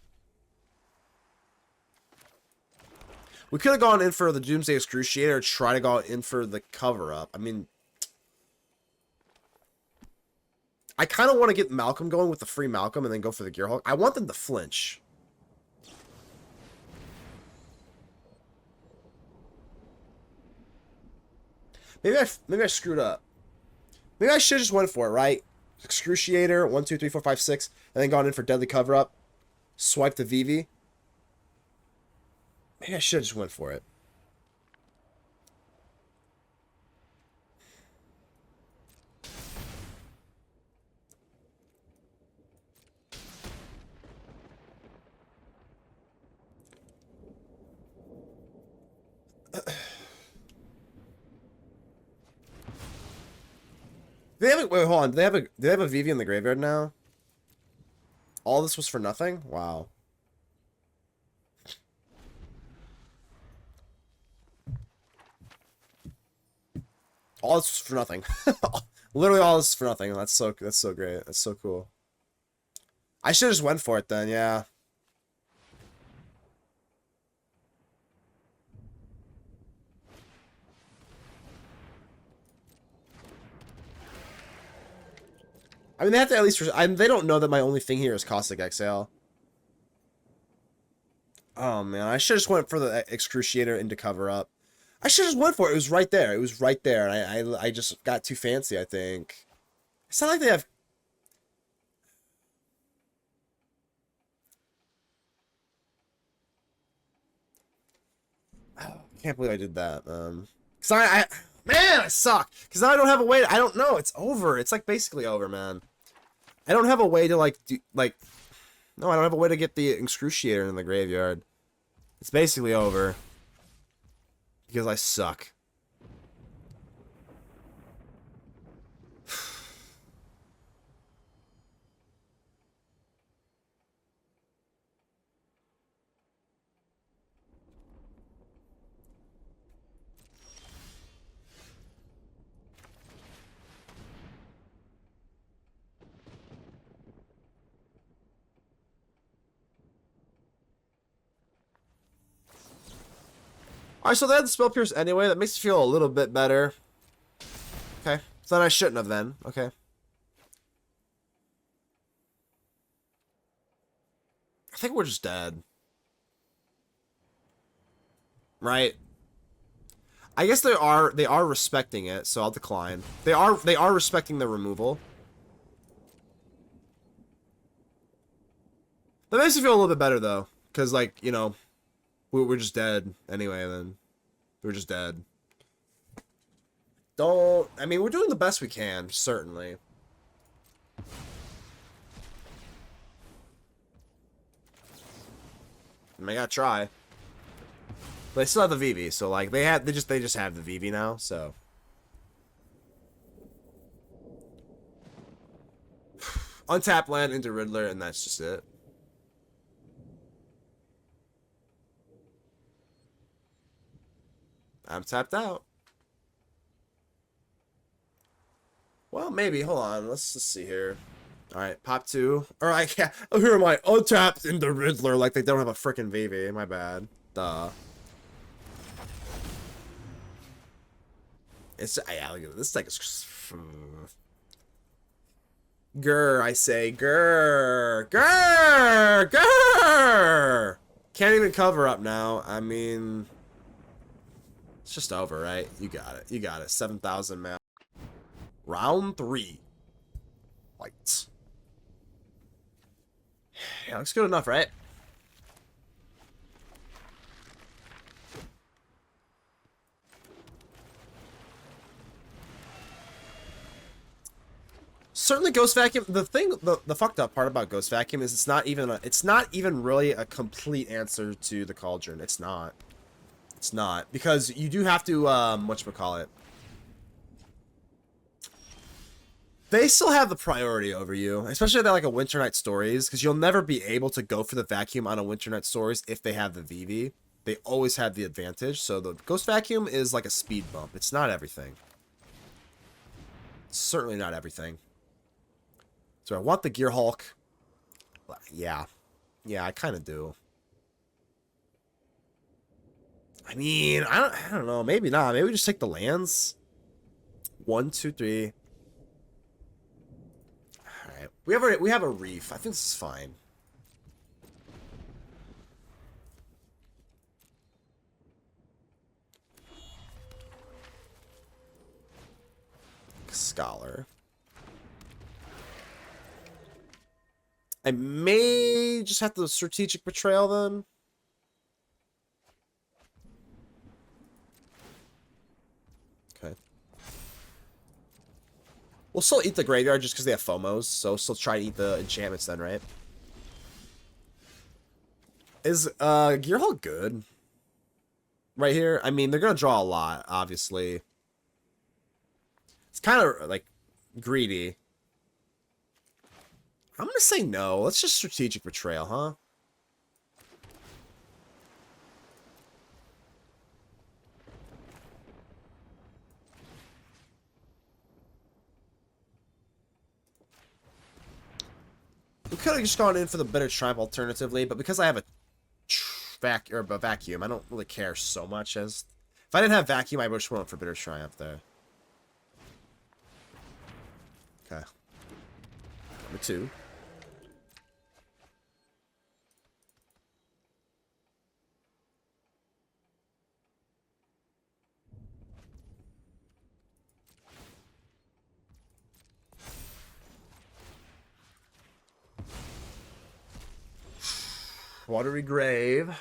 We could have gone in for the Doomsday Excruciator or try to go in for the cover-up. I mean, I kind of want to get Malcolm going with the free Malcolm and then go for the Gearhulk. I want them to flinch. Maybe I screwed up. Maybe I should have just went for it, right? Excruciator, 1, 2, 3, 4, 5, 6, and then gone in for Deadly Cover-Up. Swipe the VV. Maybe I should have just went for it. They have a, wait, hold on. Do they have a VV in the graveyard now? All this was for nothing? Wow. All this was for nothing. Literally all this is for nothing. That's so great. That's so cool. I should have just went for it then, yeah. I mean, they have to at least... they don't know that my only thing here is Caustic Exhale. Oh, man. I should have just went for the Excruciator into cover-up. I should have just went for it. It was right there. It was right there. And I just got too fancy, I think. It's not like they have... I can't believe I did that. Cause man, I suck. Cause now I don't have a way. I don't know. It's over. It's like basically over, man. I don't have a way to like do like. No, I don't have a way to get the Excruciator in the graveyard. It's basically over. Because I suck. Alright, so they had the Spell Pierce anyway. That makes me feel a little bit better. Okay. So then I shouldn't have then. Okay. I think we're just dead. Right? I guess they are respecting it, so I'll decline. They are respecting the removal. That makes me feel a little bit better though, because like, you know, we're just dead anyway. Then we're just dead. I mean, we're doing the best we can, certainly. I mean, I gotta try. But they still have the VV, so like they just have the VV now, so. Untap land into Riddler, and that's just it. I'm tapped out. Well, maybe. Hold on. Let's just see here. All right, pop 2. Or I can't. Oh, here am I. Untapped into Riddler like they don't have a freaking VV. My bad. Duh. It's yeah. Look at this deck is. Grr, I say. Grr. Grr. Grr. Can't even cover up now. I mean, it's just over, right? You got it. You got it. 7,000 man. Round 3. Lights. Yeah, looks good enough, right? Certainly Ghost Vacuum, the fucked up part about Ghost Vacuum is it's not even really a complete answer to the Cauldron. It's not. It's not. Because you do have to whatchamacallit. They still have the priority over you, especially if they're like a Winter Night Stories, because you'll never be able to go for the Vacuum on a Winter Night Stories if they have the VV. They always have the advantage, so the Ghost Vacuum is like a speed bump. It's not everything. It's certainly not everything. So I want the Gearhulk. Yeah. Yeah, I kind of do. I mean, I don't know. Maybe not. Maybe we just take the lands. 1, 2, 3. Alright. We have a reef. I think this is fine. Scholar. I may just have to Strategic Betrayal then. Okay. We'll still eat the graveyard just because they have FOMOs, so still try to eat the enchantments then, right? Is Gearhulk good? Right here? I mean, they're gonna draw a lot, obviously. It's kind of like greedy. I'm gonna say no. Let's just Strategic Betrayal, huh? We could have just gone in for the Bitter Triumph alternatively, but because I have a vacuum, I don't really care so much as... If I didn't have vacuum, I would have went for Bitter Triumph there. Okay. Number 2. Watery Grave.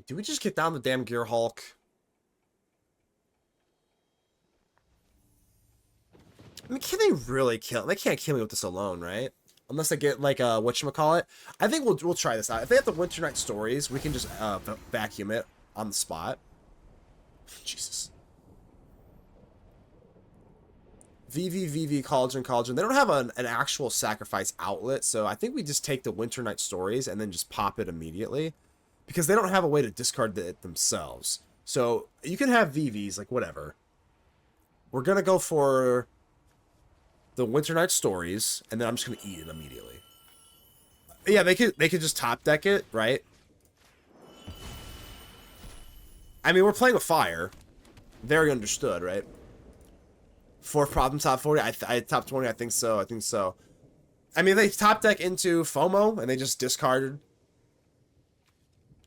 Do we just get down the damn Gearhulk? I mean, can they really kill? They can't kill me with this alone, right? Unless I get like whatchamacallit. I think we'll try this out. If they have the Winter Night Stories, we can just vacuum it on the spot. Jesus. VV, Cauldron. They don't have an actual sacrifice outlet, so I think we just take the Winter Night Stories and then just pop it immediately. Because they don't have a way to discard it themselves. So you can have VVs, like whatever. We're going to go for the Winter Night Stories, and then I'm just going to eat it immediately. Yeah, they could just top deck it, right? I mean, we're playing with fire. Very understood, right? Fourth problem, top 40. I top 20. I think so. I think so. I mean, they top deck into FOMO and they just discarded.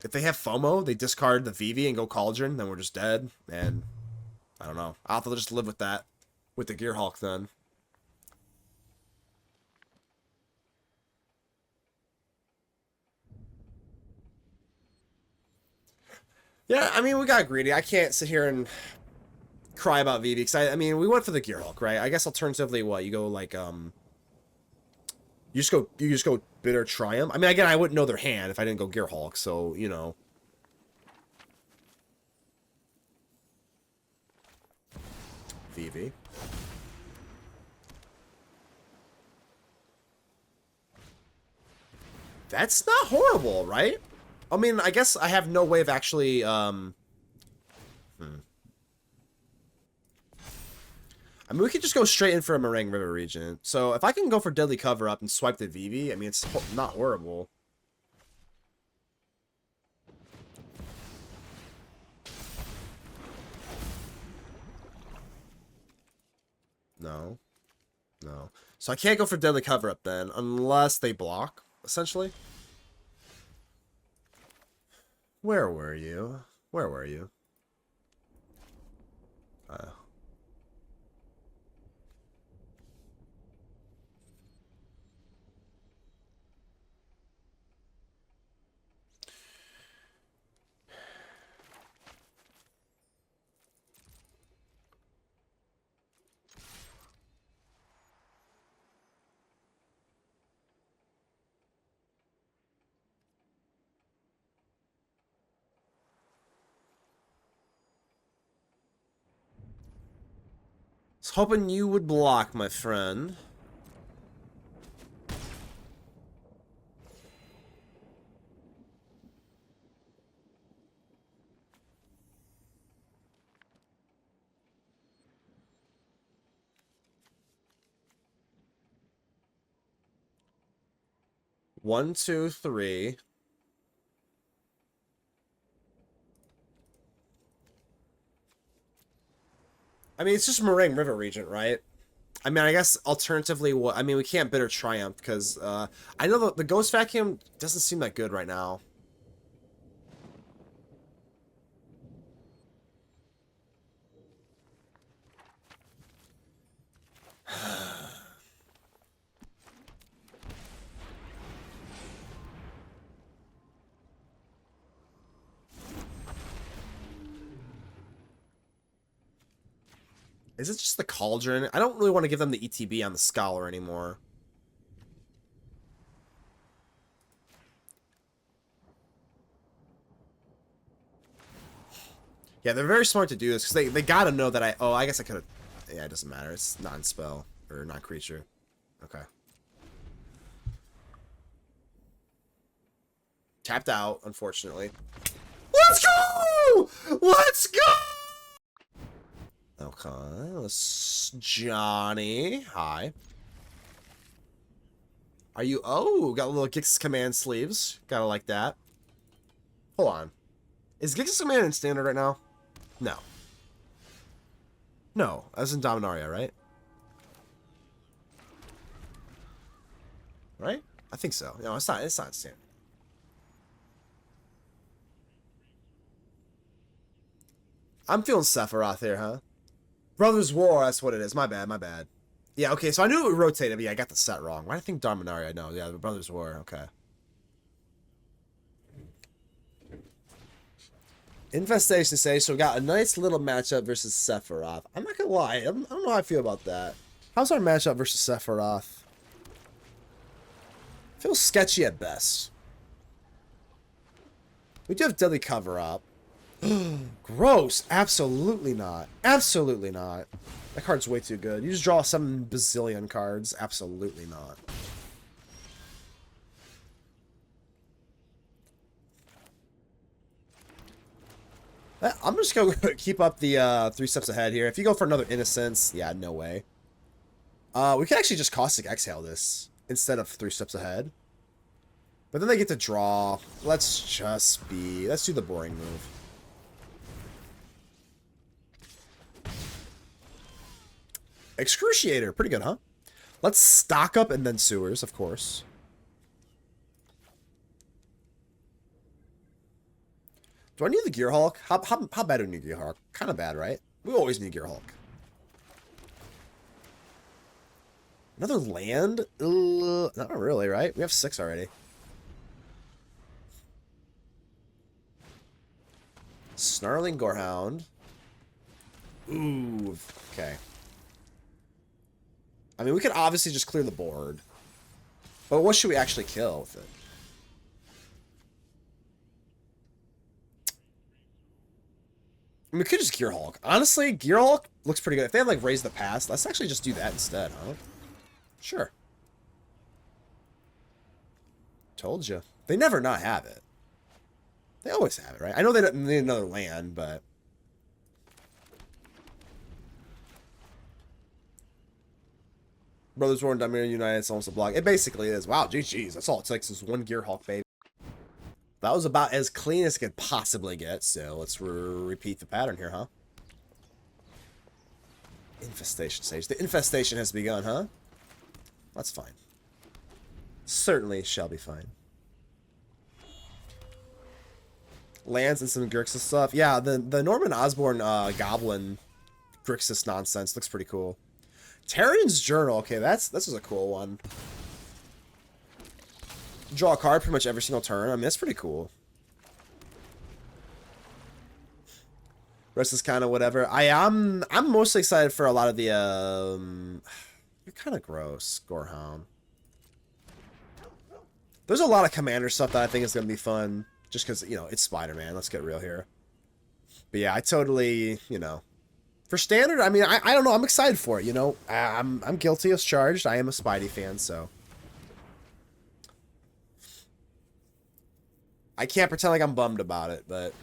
If they have FOMO, they discard the VV and go Cauldron, then we're just dead. And I don't know. I'll have to just live with that. With the Gearhulk then. Yeah, I mean, we got greedy. I can't sit here and cry about VV because I mean, we went for the Gearhulk, right? I guess alternatively, what you go like you just go Bitter Triumph. I mean, again, I wouldn't know their hand if I didn't go Gearhulk, so you know. VV. That's not horrible, right? I mean, I guess I have no way of actually I mean, we could just go straight in for a Marang River Regent. So if I can go for Deadly Cover Up and swipe the VV, I mean, it's not horrible. No. No. So I can't go for Deadly Cover Up then, unless they block, essentially. Where were you? Where were you? I was hoping you would block, my friend. One, two, three. I mean, it's just Marang River Regent, right? I mean, I guess alternatively, what I mean, we can't Bitter Triumph because I know the Ghost Vacuum doesn't seem that good right now. Is it just the Cauldron? I don't really want to give them the ETB on the Scholar anymore. Yeah, they're very smart to do this because they gotta know that I... Oh, I guess I could have... Yeah, it doesn't matter. It's non-spell or non-creature. Okay. Tapped out, unfortunately. Let's go! Let's go! Okay, let's... Johnny. Hi. Are you... Oh, got a little Gix's Command sleeves. Gotta like that. Hold on. Is Gix's Command in standard right now? No. No, as in Dominaria, right? Right? I think so. No, it's not standard. I'm feeling Sephiroth here, huh? Brothers War, that's what it is. My bad, my bad. Yeah, okay, so I knew it would rotate, but yeah, I got the set wrong. Why do I think Dominaria? No, yeah, the Brothers War, okay. Infestation say so we got a nice little matchup versus Sephiroth. I'm not gonna lie, I don't know how I feel about that. How's our matchup versus Sephiroth? Feels sketchy at best. We do have Deadly Cover Up. Gross. Absolutely not. Absolutely not. That card's way too good. You just draw 7 bazillion cards. Absolutely not. I'm just going to keep up the 3 steps ahead here. If you go for another Innocence, yeah, no way. We can actually just Caustic Exhale this instead of 3 steps ahead. But then they get to draw. Let's do the boring move. Excruciator, pretty good, huh? Let's stock up and then Sewers, of course. Do I need the Gearhulk? How bad do we need Gearhulk? Kind of bad, right? We always need Gearhulk. Another land? Not really, right? We have 6 already. Snarling Gorehound. Ooh, okay. I mean, we could obviously just clear the board. But what should we actually kill with it? I mean, we could just Gearhulk. Honestly, Gearhulk looks pretty good. If they have, like, Raise the Past, let's actually just do that instead, huh? Sure. Told you. They never not have it. They always have it, right? I know they don't need another land, but... Brothers War and Dimir United, it's almost a block. It basically is. Wow, GG's. That's all it takes is one Gearhulk, baby. That was about as clean as it could possibly get, so let's repeat the pattern here, huh? Infestation stage. The infestation has begun, huh? That's fine. Certainly shall be fine. Lands and some Grixis stuff. Yeah, the Norman Osborn Goblin Grixis nonsense looks pretty cool. Tarian's Journal. Okay, this is a cool one. Draw a card pretty much every single turn. I mean, that's pretty cool. Rest is kind of whatever. I'm mostly excited for a lot of the you're kind of gross, Gorehound. There's a lot of Commander stuff that I think is going to be fun. Just because, you know, it's Spider-Man. Let's get real here. But yeah, I totally, you know. For Standard, I mean, I don't know. I'm excited for it, you know. I'm guilty as charged. I am a Spidey fan, so. I can't pretend like I'm bummed about it, but.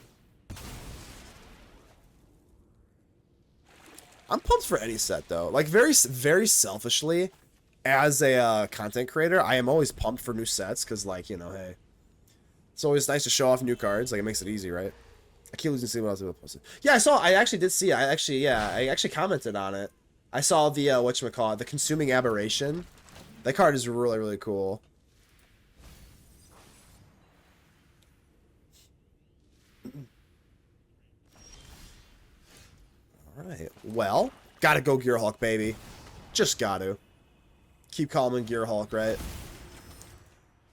I'm pumped for any set, though. Like, very, very selfishly, as a content creator, I am always pumped for new sets, because, like, you know, hey. It's always nice to show off new cards. Like, it makes it easy, right? I keep losing to see what else I posted. Yeah, I actually did see. I actually commented on it. I saw the, whatchamacallit, the Consuming Aberration. That card is really, really cool. Alright. Well, gotta go Gearhulk, baby. Just gotta. Keep calling Gearhulk, right?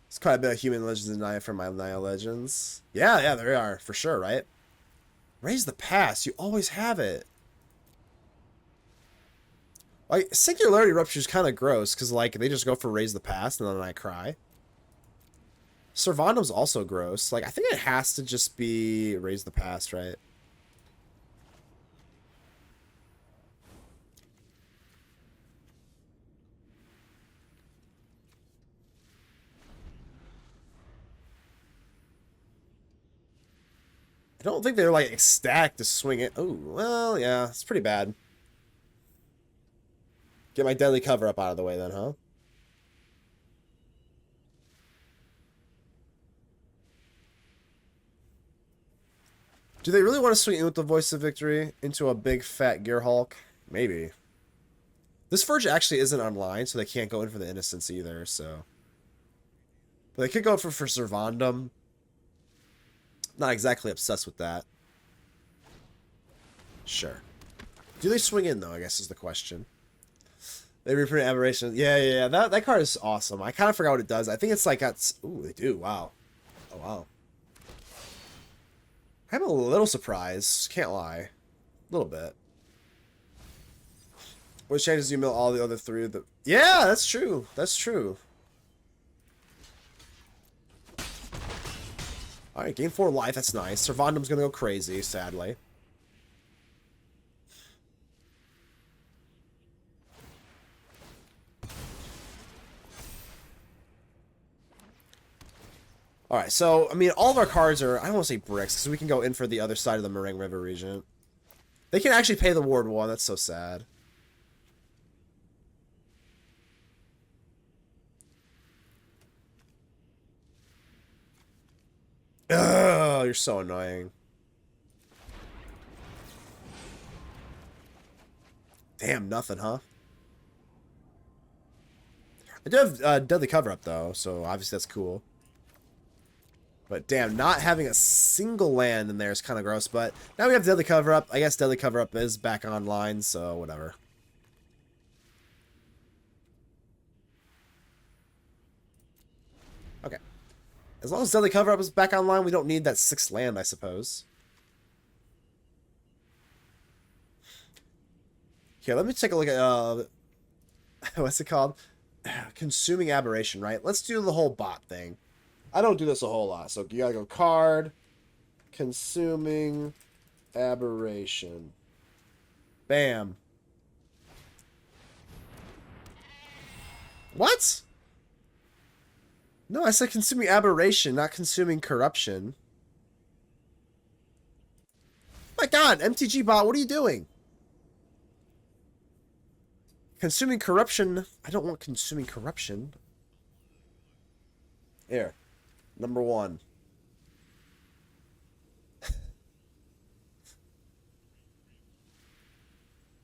It's quite a bit of Human Legends and Naya from my Naya Legends. Yeah, there are, for sure, right? Raise the Past. You always have it. Like, Singularity Rupture is kind of gross, because, like, they just go for Raise the Past, and then I cry. Servandum's also gross. Like, I think it has to just be Raise the Past, right? I don't think they're, like, ecstatic to swing it. Oh, well, yeah, it's pretty bad. Get my deadly cover up out of the way then, huh? Do they really want to swing in with the Voice of Victory into a big fat Gearhulk? Maybe. This Verge actually isn't online, so they can't go in for the Innocence either, so. But they could go for Servandum. Not exactly obsessed with that. Sure. Do they swing in, though, I guess is the question. They reprint Aberration. Yeah. That card is awesome. I kind of forgot what it does. I think it's like... Ooh, they do. Wow. Oh, wow. I'm a little surprised. Can't lie. A little bit. Which changes you mill all the other 3 of the... Yeah, that's true. That's true. Alright, game 4 life. That's nice. Servandum's gonna go crazy, sadly. Alright, so, I mean, all of our cards are... I don't want to say bricks, because we can go in for the other side of the Marang River Regent. They can actually pay the Ward 1. That's so sad. Ugh, you're so annoying. Damn, nothing, huh? I do have Deadly Cover Up, though, so obviously that's cool. But damn, not having a single land in there is kind of gross. But now we have Deadly Cover Up. I guess Deadly Cover Up is back online, so whatever. Okay. As long as Deadly Cover Up is back online, we don't need that 6th land, I suppose. Here, let me take a look at, what's it called? Consuming Aberration, right? Let's do the whole bot thing. I don't do this a whole lot, so you gotta go card, Consuming Aberration. Bam. What? No, I said Consuming Aberration, not Consuming Corruption. My god, MTG bot, what are you doing? Consuming Corruption. I don't want Consuming Corruption. Here. Number 1.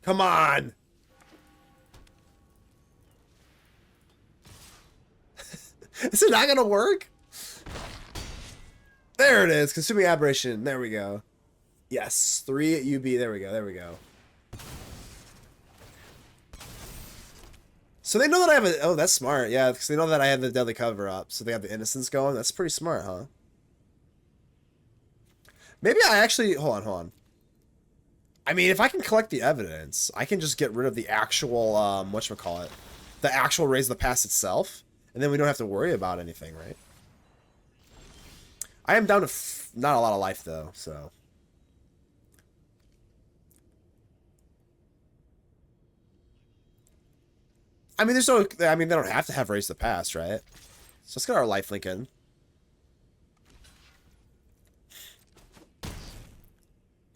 Come on! Is it not gonna work? There it is. Consuming Aberration. There we go. Yes. 3 at UB. There we go. There we go. So they know that I have a... Oh, that's smart. Yeah, because they know that I have the Deadly Cover Up. So they have the Innocence going. That's pretty smart, huh? Maybe I actually... Hold on, hold on. I mean, if I can collect the evidence, I can just get rid of the actual, whatchamacallit, the actual Raise the Past itself, and then we don't have to worry about anything, right? I am down to not a lot of life, though, so... I mean, there's no... I mean, they don't have to have Raise the Past, right? So let's get our lifelink in.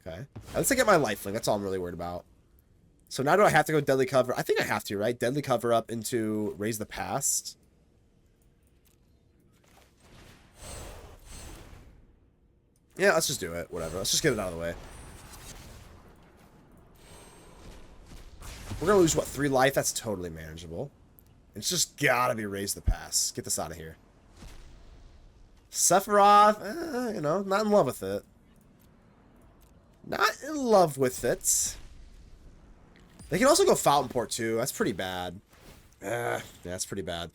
Okay. Let's get my lifelink. That's all I'm really worried about. So now do I have to go Deadly Cover? I think I have to, right? Deadly Cover Up into Raise the Past. Yeah, let's just do it. Whatever. Let's just get it out of the way. We're going to lose, what, 3 life? That's totally manageable. It's just gotta be Raise the Past. Get this out of here. Sephiroth, you know, not in love with it. Not in love with it. They can also go Fountain Port too. That's pretty bad. Yeah, that's pretty bad.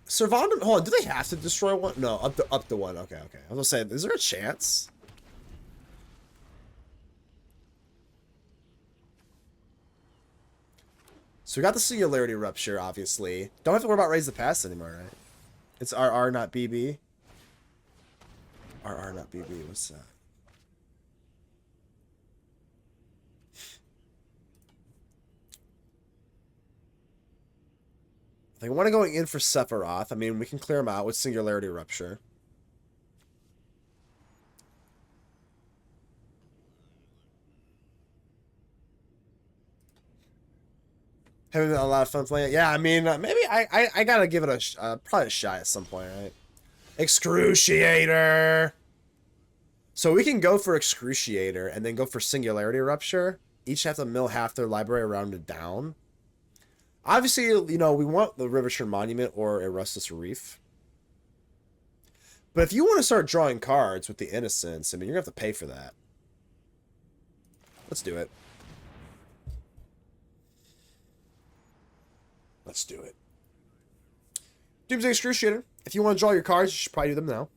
Servandum, hold on. Do they have to destroy one? No, up to 1. Okay, okay. I was gonna say, is there a chance? So we got the Singularity Rupture, obviously. Don't have to worry about Raise the Past anymore, right? It's RR, not BB. RR, not BB. What's that? If they want to go in for Sephiroth, I mean, we can clear him out with Singularity Rupture. Having a lot of fun playing it. Yeah, I mean, maybe I gotta give it a probably a shot at some point, right? Excruciator. So we can go for Excruciator and then go for Singularity Rupture. Each have to mill half their library rounded down. Obviously, you know, we want the Riverchurn Monument or a Restless Reef. But if you want to start drawing cards with the Innocence, I mean, you're going to have to pay for that. Let's do it. Let's do it. Doomsday Excruciator. If you want to draw your cards, you should probably do them now.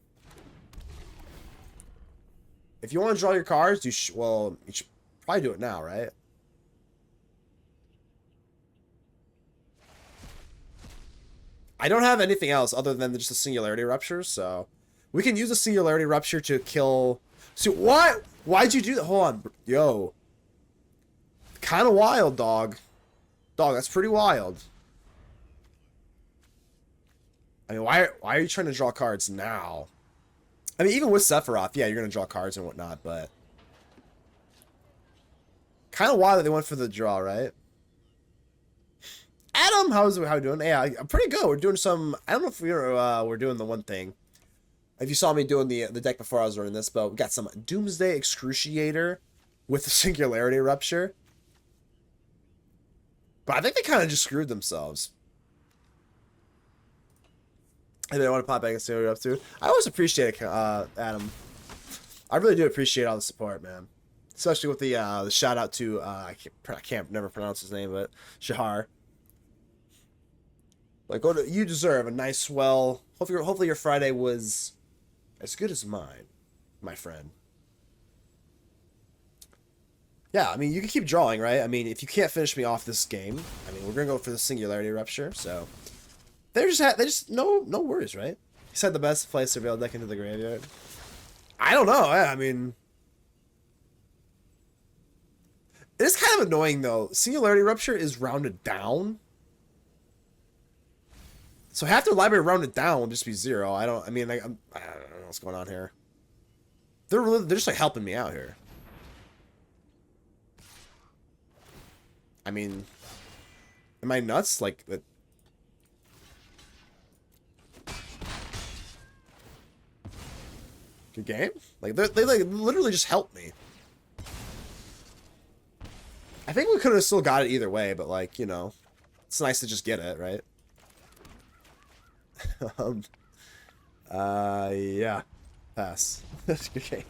If you want to draw your cards, you should probably do it now, right? I don't have anything else other than just a Singularity Rupture, so we can use a Singularity Rupture to kill. So what? Why'd you do that? Hold on, yo. Kind of wild, dog. Dog, that's pretty wild. I mean, why are you trying to draw cards now? I mean, even with Sephiroth, yeah, you're gonna draw cards and whatnot, but kind of wild that they went for the draw, right? Adam, how we doing? Yeah, I'm pretty good. We're doing some. I don't know if we're doing the one thing. If you saw me doing the deck before I was running this, but we got some Doomsday Excruciator with the Singularity Rupture. But I think they kind of just screwed themselves. And they want to pop back and see what you're up to. I always appreciate it, Adam. I really do appreciate all the support, man. Especially with the shout out to I can't never pronounce his name, but Shahar. Like, you deserve a nice swell. Hopefully your Friday was as good as mine, my friend. Yeah, I mean, you can keep drawing, right? I mean, if you can't finish me off this game, I mean, we're gonna go for the Singularity Rupture. So they just no worries, right? He said the best place to Surveil deck into the graveyard. I don't know. I mean, it is kind of annoying though. Singularity Rupture is rounded down. So half their library rounded down will just be 0. I don't know what's going on here. They're just like helping me out here. I mean, am I nuts? Like, good game? Like, they like literally just helped me. I think we could have still got it either way, but like, you know, it's nice to just get it, right? Yeah. Pass. Good game.